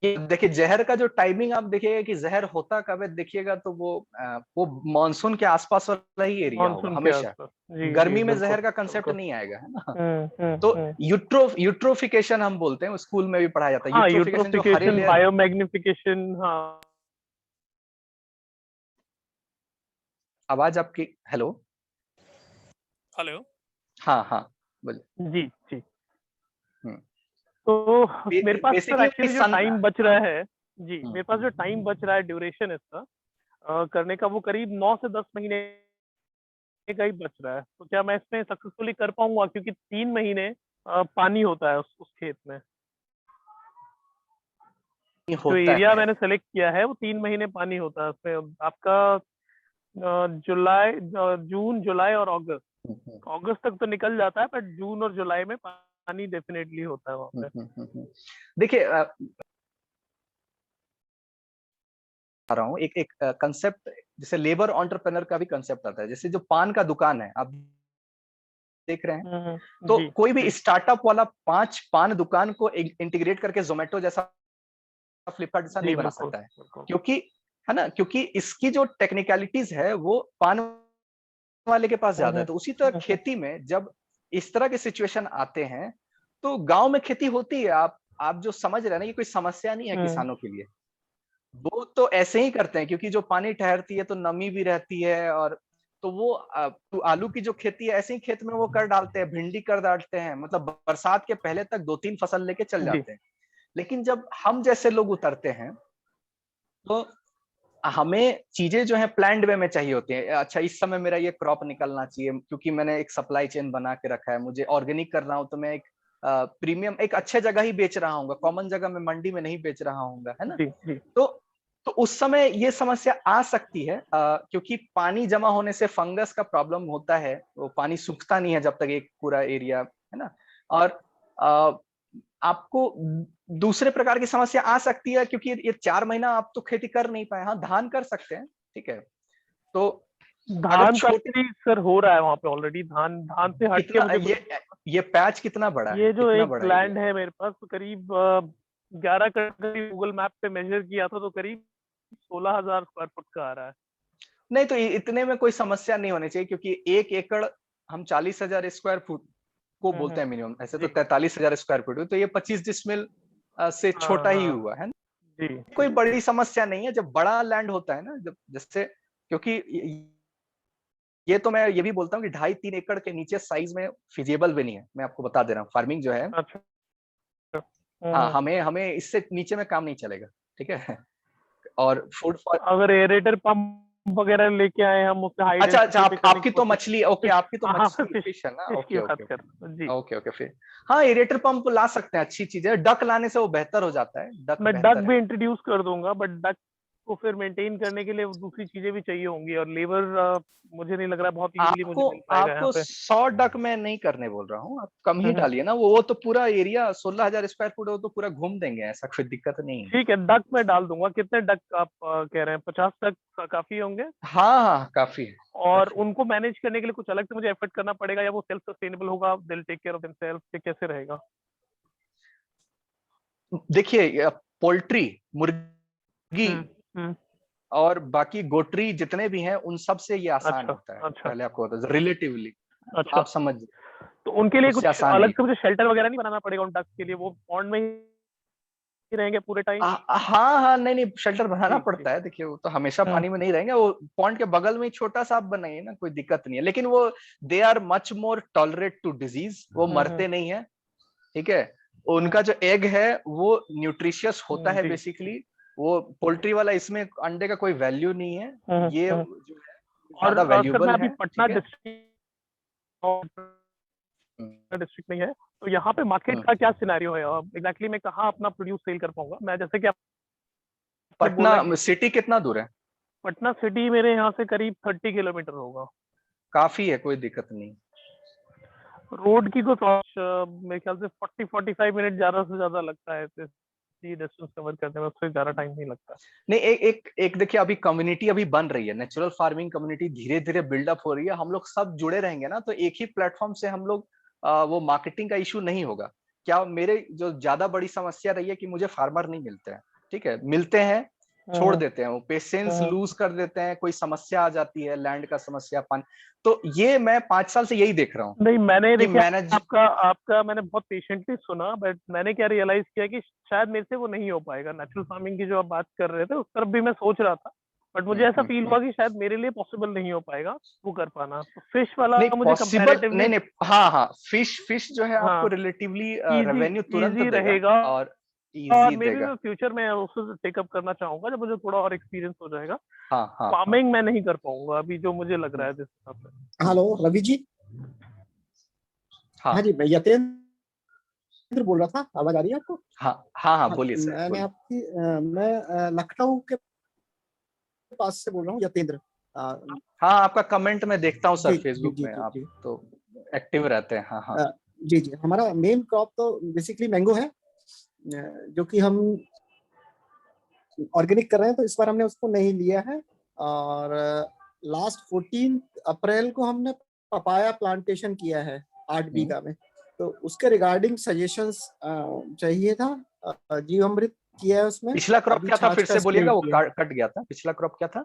ये देखिए जहर का जो टाइमिंग आप देखिएगा कि जहर होता कब है, देखिएगा तो वो मानसून के आसपास वाला ही एरिया होगा मानसून के हमेशा। आसपास, जी जी गर्मी में बिल्कुल जहर का कंसेप्ट बिल्कुल। नहीं आएगा, है ना। हम्म। तो यूट्रोफिकेशन हम बोलते हैं, स्कूल में भी पढ़ाया जाता है हाँ, यूट्रोफिकेशन, जो हरे यूट्रोफिकेशन, लेयर। बायोमैग्निफिकेशन, हाँ। आवाज आपकी, हेलो। हेलो। हाँ हाँ, बोलिए। जी जी। हम्म। तो मेरे पास सर बेसिकली एक्चुअली जो सन। टाइम बच रहा है, जी हम्म, मेरे पास जो टाइम बच रहा है ड्यूरेशन इसका करने का, वो करीब 9 से 10 महीने का ही बच रहा है। तो क्या मैं इसमें सक्सेसफुली कर पाऊंगा, क्योंकि 3 महीने पानी होता है उस खेत में। जो होता एरिया है। मैंने सेलेक्ट किया है वो 3 महीने पानी होता है उसमें आपका। जुलाई, जून, जुलाई और अगस्त। हम्म, हम्म, अगस्त तक तो निकल जाता है, बट जून और जुलाई में पानी डेफिनेटली होता है वहाँ पे। देखिए आ रहा हूँ एक एक कंसेप्ट, जैसे लेबर एंटरप्रेन्योर का भी कंसेप्ट आता है। जैसे जो पान का दुकान है, आप देख रहे हैं, तो जी कोई भी जी स्टार्टअप वाला 5 पान दुकान को इंटीग्रेट करके जोमेटो जैसा, फ्लिपकार्ट जैसा जी नहीं बना बिल्कुल सकता है। बिल्कुल। क्योंकि, है ना, क्योंकि इसकी जो टेक्निकलिटीज है वो पान वाले के पास ज्यादा है। तो उसी तरह खेती में जब इस तरह के सिचुएशन आते हैं, तो गांव में खेती होती है। आप जो समझ रहे हैं ना, ये कोई समस्या नहीं है किसानों के लिए। वो तो ऐसे ही करते हैं, क्योंकि जो पानी ठहरती है तो नमी भी रहती है। और तो वो तो आलू की जो खेती है, ऐसे ही खेत में वो कर डालते हैं, भिंडी कर डालते हैं, मतलब बरसात के पहले तक 2-3 फसल लेके चल जी जाते हैं। लेकिन जब हम जैसे लोग उतरते हैं, तो हमें चीजें जो है प्लान्ड वे में चाहिए होती है। अच्छा, इस समय मेरा ये क्रॉप निकलना चाहिए, क्योंकि मैंने एक सप्लाई चेन बना के रखा है। मुझे ऑर्गेनिक कर रहा हूं, तो मैं एक प्रीमियम, एक अच्छे जगह ही बेच रहा हूँ, कॉमन जगह में मंडी में नहीं बेच रहा हूँ, है ना। जी जी। तो तो उस समय ये समस्या आ सकती है, क्योंकि पानी जमा होने से फंगस का प्रॉब्लम होता है। वो पानी सूखता नहीं है जब तक एक पूरा एरिया, है ना। और आपको दूसरे प्रकार की समस्या आ सकती है, क्योंकि ये 4 महीना आप तो खेती कर नहीं पाए। हाँ, धान कर सकते हैं, ठीक है। तो अगर धान तो छोटे, एक्चुअली सर हो रहा है वहाँ पे ऑलरेडी। धान धान से हट के कितना मुझे कुछ, ये पैच कितना बड़ा है, ये जो कितना एक बड़ा एरिया लैंड है? है मेरे पास, तो करीब 11 करीब गूगल मैप पे मेजर किया था, तो करीब 16,000 स्क्वायर फुट का आ रहा है। नहीं, तो इतने में कोई समस्या नहीं होनी चाहिए, क्योंकि 1 एकड़ हम 40,000 स्क्वायर फुट को बोलते हैं मिनिमम। ऐसे तो जी 43,000 स्क्वायर फुट हुई, तो ये 25 डिसमिल से हाँ छोटा ही हाँ। हुआ है ना। जी कोई जी बड़ी समस्या नहीं है जब बड़ा लैंड होता है ना, जब जैसे, क्योंकि ये तो मैं ये भी बोलता हूँ कि 2.5-3 एकड़ के नीचे साइज में फिजिबल भी नहीं है। मैं आपको बता दे रहा हूँ, फार्मिंग जो है, अच्छा। हाँ, हमें हमें इससे नीचे में काम नहीं चलेगा, ठीक है। और फूड फॉर, अगर एरेटर पंप वगैरह लेके आए हम, उससे हाई अच्छा अच्छा, डेंसिटी पे करने की आपकी तो कोशिश। मछली, ओके, फिश, आपकी तो हाँ मछली फिश, फिश है ना। फिश की ओके बात ओके कर ओके रहा हूँ जी। ओके ओके, फिर हाँ, एरेटर पंप ला सकते हैं, अच्छी चीज है। डक लाने से वो बेहतर हो जाता है, डक मैं डक बेहतर है। भी इंट्रोड्यूस कर दूंगा, बट डक को फिर मेंटेन करने के लिए दूसरी चीजें भी चाहिए होंगी, और लेबर मुझे नहीं लग रहा बहुत इजीली मुझे आपको मिल पाएगा यहाँ आपको पे। 100 डक में नहीं करने बोल रहा हूँ, आप कम ही डालिए ना। वो तो पूरा एरिया 16,000 स्क्वायर फुट है, वो तो पूरा घूम देंगे, ऐसा कोई दिक्कत नहीं है। ठीक है, डक में डाल दूंगा। कितने डक आप कह रहे हैं? 50 डक काफी होंगे? हाँ हाँ, काफी है, और काफी उनको मैनेज करने के लिए कुछ अलग से मुझे एफर्ट करना पड़ेगा, या वो सेल्फ सस्टेनेबल होगा, they will take care of themselves, कैसे रहेगा? है। देखिए, पोल्ट्री, मुर्गी हम्म हम्म। और बाकी गोटरी जितने भी हैं, उन सब से ये आसान अच्छा होता है। अच्छा पहले आपको बता, रिलेटिवली, तो अच्छा। आप समझ, तो उनके लिए उससे कुछ आसान है अलग ये। से मुझे शेल्टर वगैरह नहीं बनाना पड़ेगा उन डक्स के लिए? वो पॉन्ड में ही रहेंगे पूरे टाइम? हाँ हाँ, नहीं नहीं, शेल्टर बनाना जी जी। पड़ता है। देखिए, वो तो हमेशा हम्म पानी में नहीं रहेंगे। वो पॉन्ड के बगल में ही छोटा सा आप बनाइए ना, कोई दिक्कत नहीं है। लेकिन वो, they are much more tolerate to disease, वो मरते नहीं है, ठीक है। उनका जो एग है वो न्यूट्रिशियस होता है जी। बेसिकली। वो पोल्ट्री वाला, इसमें अंडे का कोई वैल्यू नहीं है। ये हम्म। जो है और ज्यादा सर मैं वैल्यूबल अभी है, पटना ठीक है। हम्म, डिस्ट्रिक्ट में है, तो यहाँ पे मार्केट हम्म। का क्या सिनेरियो है? एग्जैक्टली मैं कहाँ अपना प्रोड्यूस सेल कर पाऊंगा? मैं जैसे कि आपने पटना बोला कि सिटी कितना दूर है? पटना सिटी मेरे यहाँ से करीब 30 किलोमीटर होगा। काफी है, कोई दिक्कत नहीं। रोड की तो मेरे ख्याल से 40-45 मिनट ज्यादा से ज्यादा लगता है चाहिए डिस्टेंस कवर करने में, उससे ज्यादा टाइम नहीं लगता। नहीं, एक देखिए, अभी कम्युनिटी अभी बन रही है, नेचुरल फार्मिंग कम्युनिटी धीरे धीरे बिल्डअप हो रही है। हम लोग सब जुड़े रहेंगे ना, तो एक ही प्लेटफॉर्म से हम लोग वो मार्केटिंग का इशू नहीं होगा। क्या मेरे जो ज्यादा बड़ी समस्या रही है कि मुझे फार्मर नहीं मिलते हैं, ठीक है, मिलते हैं छोड़ देते हैं, वो पेशेंस लूज कर देते हैं, कोई समस्या आ जाती है, लैंड का समस्या, पानी। तो ये मैं 5 साल से यही देख रहा हूँ नहीं, मैंने कि देखिए मैनेज। आपका मैंने बहुत पेशेंटली सुना, बट मैंने क्या रियलाइज किया कि शायद मेरे से वो नहीं हो पाएगा। नेचुरल फार्मिंग की जो आप बात कर रहे थे उस तरफ भी मैं सोच रहा था, बट मुझे ऐसा फील हुआ कि शायद मेरे लिए पॉसिबल नहीं हो पाएगा वो कर पाना। तो फिश वाला नहीं मुझे पॉसिबल, कंपैरेटिवली, नहीं नहीं, हाँ हाँ, फिश जो है आपको हाँ, रिलेटिवली इजी रेवेन्यू तुरंत इजी देगा रहेगा। और और इजी मे बी देगा। मैं फ्यूचर में उसको टेकअप करना चाहूंगा जब मुझे थोड़ा और एक्सपीरियंस हो जाएगा। हाँ हाँ हाँ। फार्मिंग मैं नहीं कर पाऊंगा अभी, जो मुझे लग रहा है जिस हिसाब से। हेलो रवि जी। हाँ हाँ जी, मैं यतेंद्र बोल रहा था। आवाज आ रही है आपको? हाँ हाँ हाँ, हाँ, बोलिए सर, मैंने बोलिए। आपकी मैं लखनऊ के पास से बोल रहा हूँ, यतेंद्र। हाँ, आपका कमेंट मैं देखता हूँ सर जी जी फेसबुक जी में, जी आप जी। तो एक्टिव रहते हैं। हाँ हाँ। जी जी, हमारा मेन क्रॉप तो बेसिकली मैंगो है, जो कि हम ऑर्गेनिक कर रहे हैं। तो इस बार हमने उसको नहीं लिया है। और लास्ट 14 अप्रैल को हमने पपाया प्लांटेशन किया है 8 बीघा में। तो उसके रिगार्डिंग सजेशंस चाहिए था। जीवामृत किया है उसमें, पिछला क्रॉप अभी क्या था, छाछ फिर का से स्प्रे बोलिएगा, वो किया है। कट गया था। पिछला क्रॉप क्या था?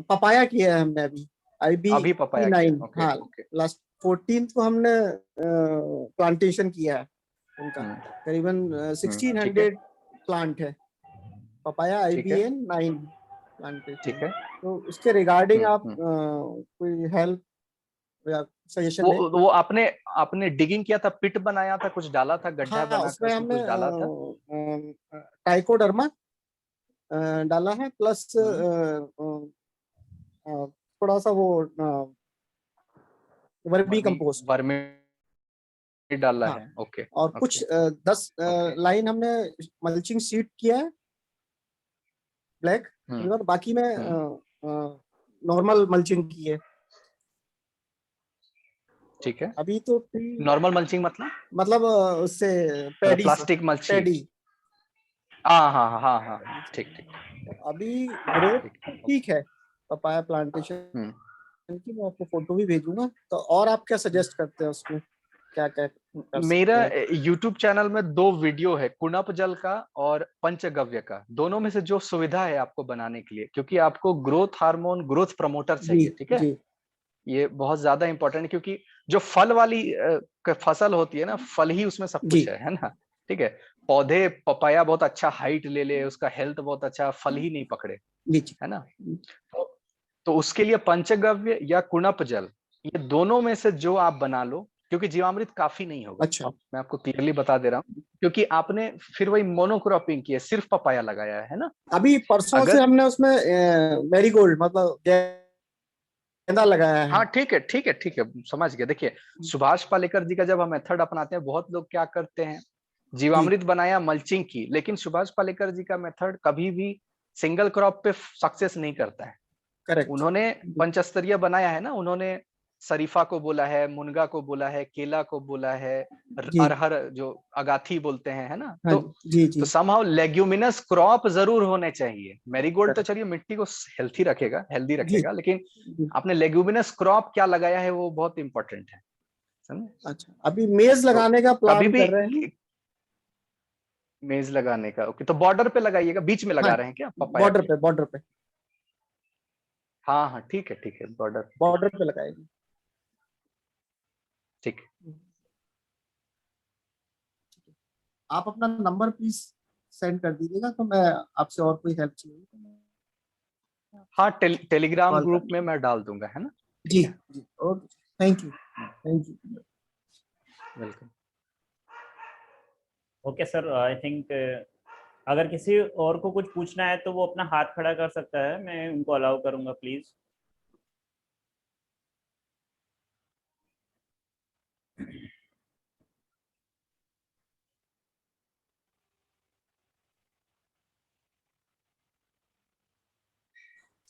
पपाया किया है हमने अभी, अभी पपाया किया, 9। ओके हाँ, ओके। लास्ट 14 को हमने प्लांटेशन किया है उनका। करीबन ठीक है 1600 प्लांट है पपाया ठीक है IBN 9 प्लांटेशन। ठीक है। तो उसके रिगार्डिंग आप हम्म। कोई हेल्प या सजेशन वो दें। वो आपने आपने डिगिंग किया था, पिट बनाया था, कुछ डाला था, गड्ढा हाँ, बनाकर उसमें उसमें हमने कुछ डाला था? ट्राइकोडर्मा डाला है, प्लस हम्म, थोड़ा सा वो वर्मी वर्मी कंपोस्ट। वर्मी डाला हाँ, है, ओके और ओके कुछ 10 ओके। लाइन हमने मल्चिंग सीट किया है, ब्लैक। हम्म और बाकी में हम्म। नॉर्मल मल्चिंग की है ठीक है। अभी तो। नॉर्मल मल्चिंग मतलब उससे पैडी से, प्लास्टिक मल्चिंग। पैडी। हाँ हाँ हाँ हाँ हाँ, ठीक ठीक अभी ग्रोथ ठीक। ठीक है पपाया प्लांटेशन हम्म। की। मैं आपको फोटो भी भेजूंगा। तो और आप क्या सजेस्ट करते हैं उसमें, क्या क्या कर मेरा सकते हैं? YouTube चैनल में 2 वीडियो है, कुणप जल का और पंचगव्य का। दोनों में से जो सुविधा है आपको बनाने के लिए, क्योंकि आपको ग्रोथ हार्मोन, ग्रोथ प्रमोटर जी चाहिए, ठीक है। जी ये बहुत ज्यादा इंपॉर्टेंट है, क्योंकि जो फल वाली फसल होती है ना, फल ही उसमें सब जी कुछ है ना। ठीक है। पौधे, पपाया बहुत अच्छा हाइट ले ले, उसका हेल्थ बहुत अच्छा, फल ही नहीं पकड़े, जी जी। है ना। तो, तो उसके लिए पंचगव्य या कुणप जल, ये दोनों में से जो आप बना लो, क्योंकि जीवामृत काफी नहीं होगा, अच्छा, मैं आपको क्लियरली बता दे रहा हूँ, क्योंकि आपने फिर वही मोनोक्रॉपिंग की है, सिर्फ पपाया लगाया है ना। अभी परसों से अगर हमने उसमें मैरीगोल्ड मतलब गेंदा लगाया है। हाँ, ठीक है ठीक है ठीक है, समझ गया। देखिए, सुभाष पालेकर जी का जब हम मेथड अपनाते हैं, बहुत लोग क्या करते हैं, जी, जीवामृत बनाया, मल्चिंग की, लेकिन सुभाष पालेकर जी का मेथड कभी भी सिंगल क्रॉप पे सक्सेस नहीं करता है। करेक्ट। उन्होंने पंचस्तरीय बनाया है ना, उन्होंने शरीफा को बोला है, मुनगा को बोला है, केला को बोला है, जी, अरहर जो अगाथी बोलते हैं, है ना। हाँ तो जी जी तो जी। समहाउ लेग्यूमिनस क्रॉप जरूर होने चाहिए। मैरीगोल्ड तो करेक्ट। चलिए मिट्टी को हेल्थी रखेगा, हेल्दी जी रखेगा, लेकिन जी। आपने लेग्यूमिनस क्रॉप क्या लगाया है वो बहुत इंपॉर्टेंट है, समझे। अच्छा, अभी मेज तो लगाने का कभी प्लान भी कर रहे हैं। मेज लगाने का, ओके, तो बॉर्डर पे लगाइएगा, बीच में हाँ, लगा रहे हैं क्या पपाया बॉर्डर के? पे, बॉर्डर पे, हाँ हाँ, ठीक है, बॉर्डर, ठीक बॉर्डर पे लगाएंगे। ठीक। आप अपना नंबर प्लीज सेंड कर दीजिएगा, तो मैं आपसे और कोई हेल्प चाहिए तो मैं हाँ, टेलीग्राम कॉल कर ग्रुप में लूंगा। मैं डाल दूंगा, है ना। जी ठीक है। जी, okay, thank you, thank you. Welcome. Okay sir, I think अगर किसी और को कुछ पूछना है तो वो अपना हाथ खड़ा कर सकता है, मैं उनको अलाउ करूंगा प्लीज।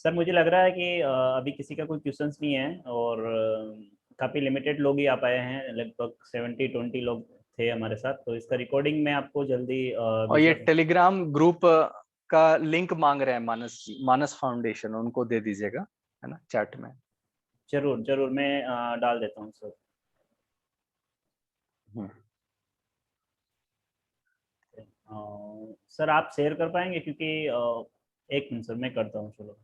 सर मुझे लग रहा है कि अभी किसी का कोई क्वेश्चंस नहीं है, और काफ़ी लिमिटेड लोग ही आ पाए हैं, लगभग 70-20 लोग थे हमारे साथ, तो इसका रिकॉर्डिंग मैं आपको जल्दी और ये टेलीग्राम ग्रुप का लिंक मांग रहे हैं मानस मानस फाउंडेशन, उनको दे दीजिएगा, है ना, चैट में। जरूर जरूर मैं डाल देता हूँ सर। सर आप शेयर कर पाएंगे, क्योंकि एक मिनट सर मैं करता हूँ, चलो।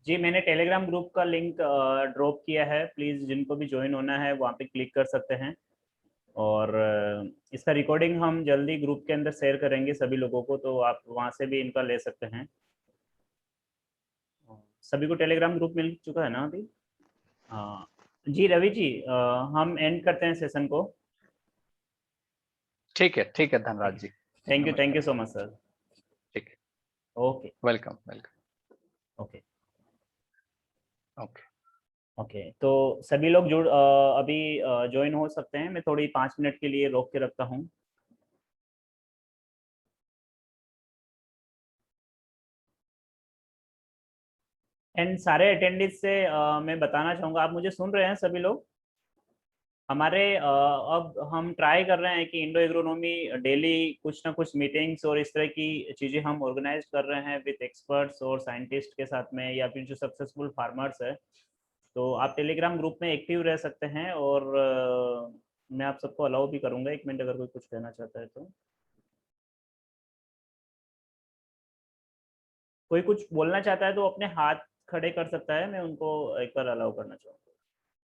जी मैंने टेलीग्राम ग्रुप का लिंक ड्रॉप किया है, प्लीज़ जिनको भी ज्वाइन होना है वहाँ पे क्लिक कर सकते हैं। और इसका रिकॉर्डिंग हम जल्दी ग्रुप के अंदर शेयर करेंगे सभी लोगों को, तो आप वहाँ से भी इनका ले सकते हैं। सभी को टेलीग्राम ग्रुप मिल चुका है ना अभी? हाँ जी रवि जी, हम एंड करते हैं सेशन को। ठीक है Dhanraj ji. Thank you so much sir. ठीक है, okay welcome welcome. Okay okay okay, तो सभी लोग जुड़ अभी ज्वाइन हो सकते हैं। मैं थोड़ी 5 मिनट के लिए रोक के रखता हूँ। एंड सारे अटेंडेंस से मैं बताना चाहूँगा, आप मुझे सुन रहे हैं सभी लोग? हमारे अब हम ट्राई कर रहे हैं कि इंडो एग्रोनॉमी डेली कुछ ना कुछ मीटिंग्स और इस तरह की चीज़ें हम ऑर्गेनाइज कर रहे हैं विद एक्सपर्ट्स और साइंटिस्ट के साथ में, या फिर जो सक्सेसफुल फार्मर्स है। तो आप टेलीग्राम ग्रुप में एक्टिव रह सकते हैं, और मैं आप सबको अलाउ भी करूँगा। 1 मिनट, अगर कोई कुछ कहना चाहता है तो। कोई कुछ बोलना चाहता है तो अपने हाथ खड़े कर सकता है, मैं उनको एक बार अलाउ करना चाहूँगा।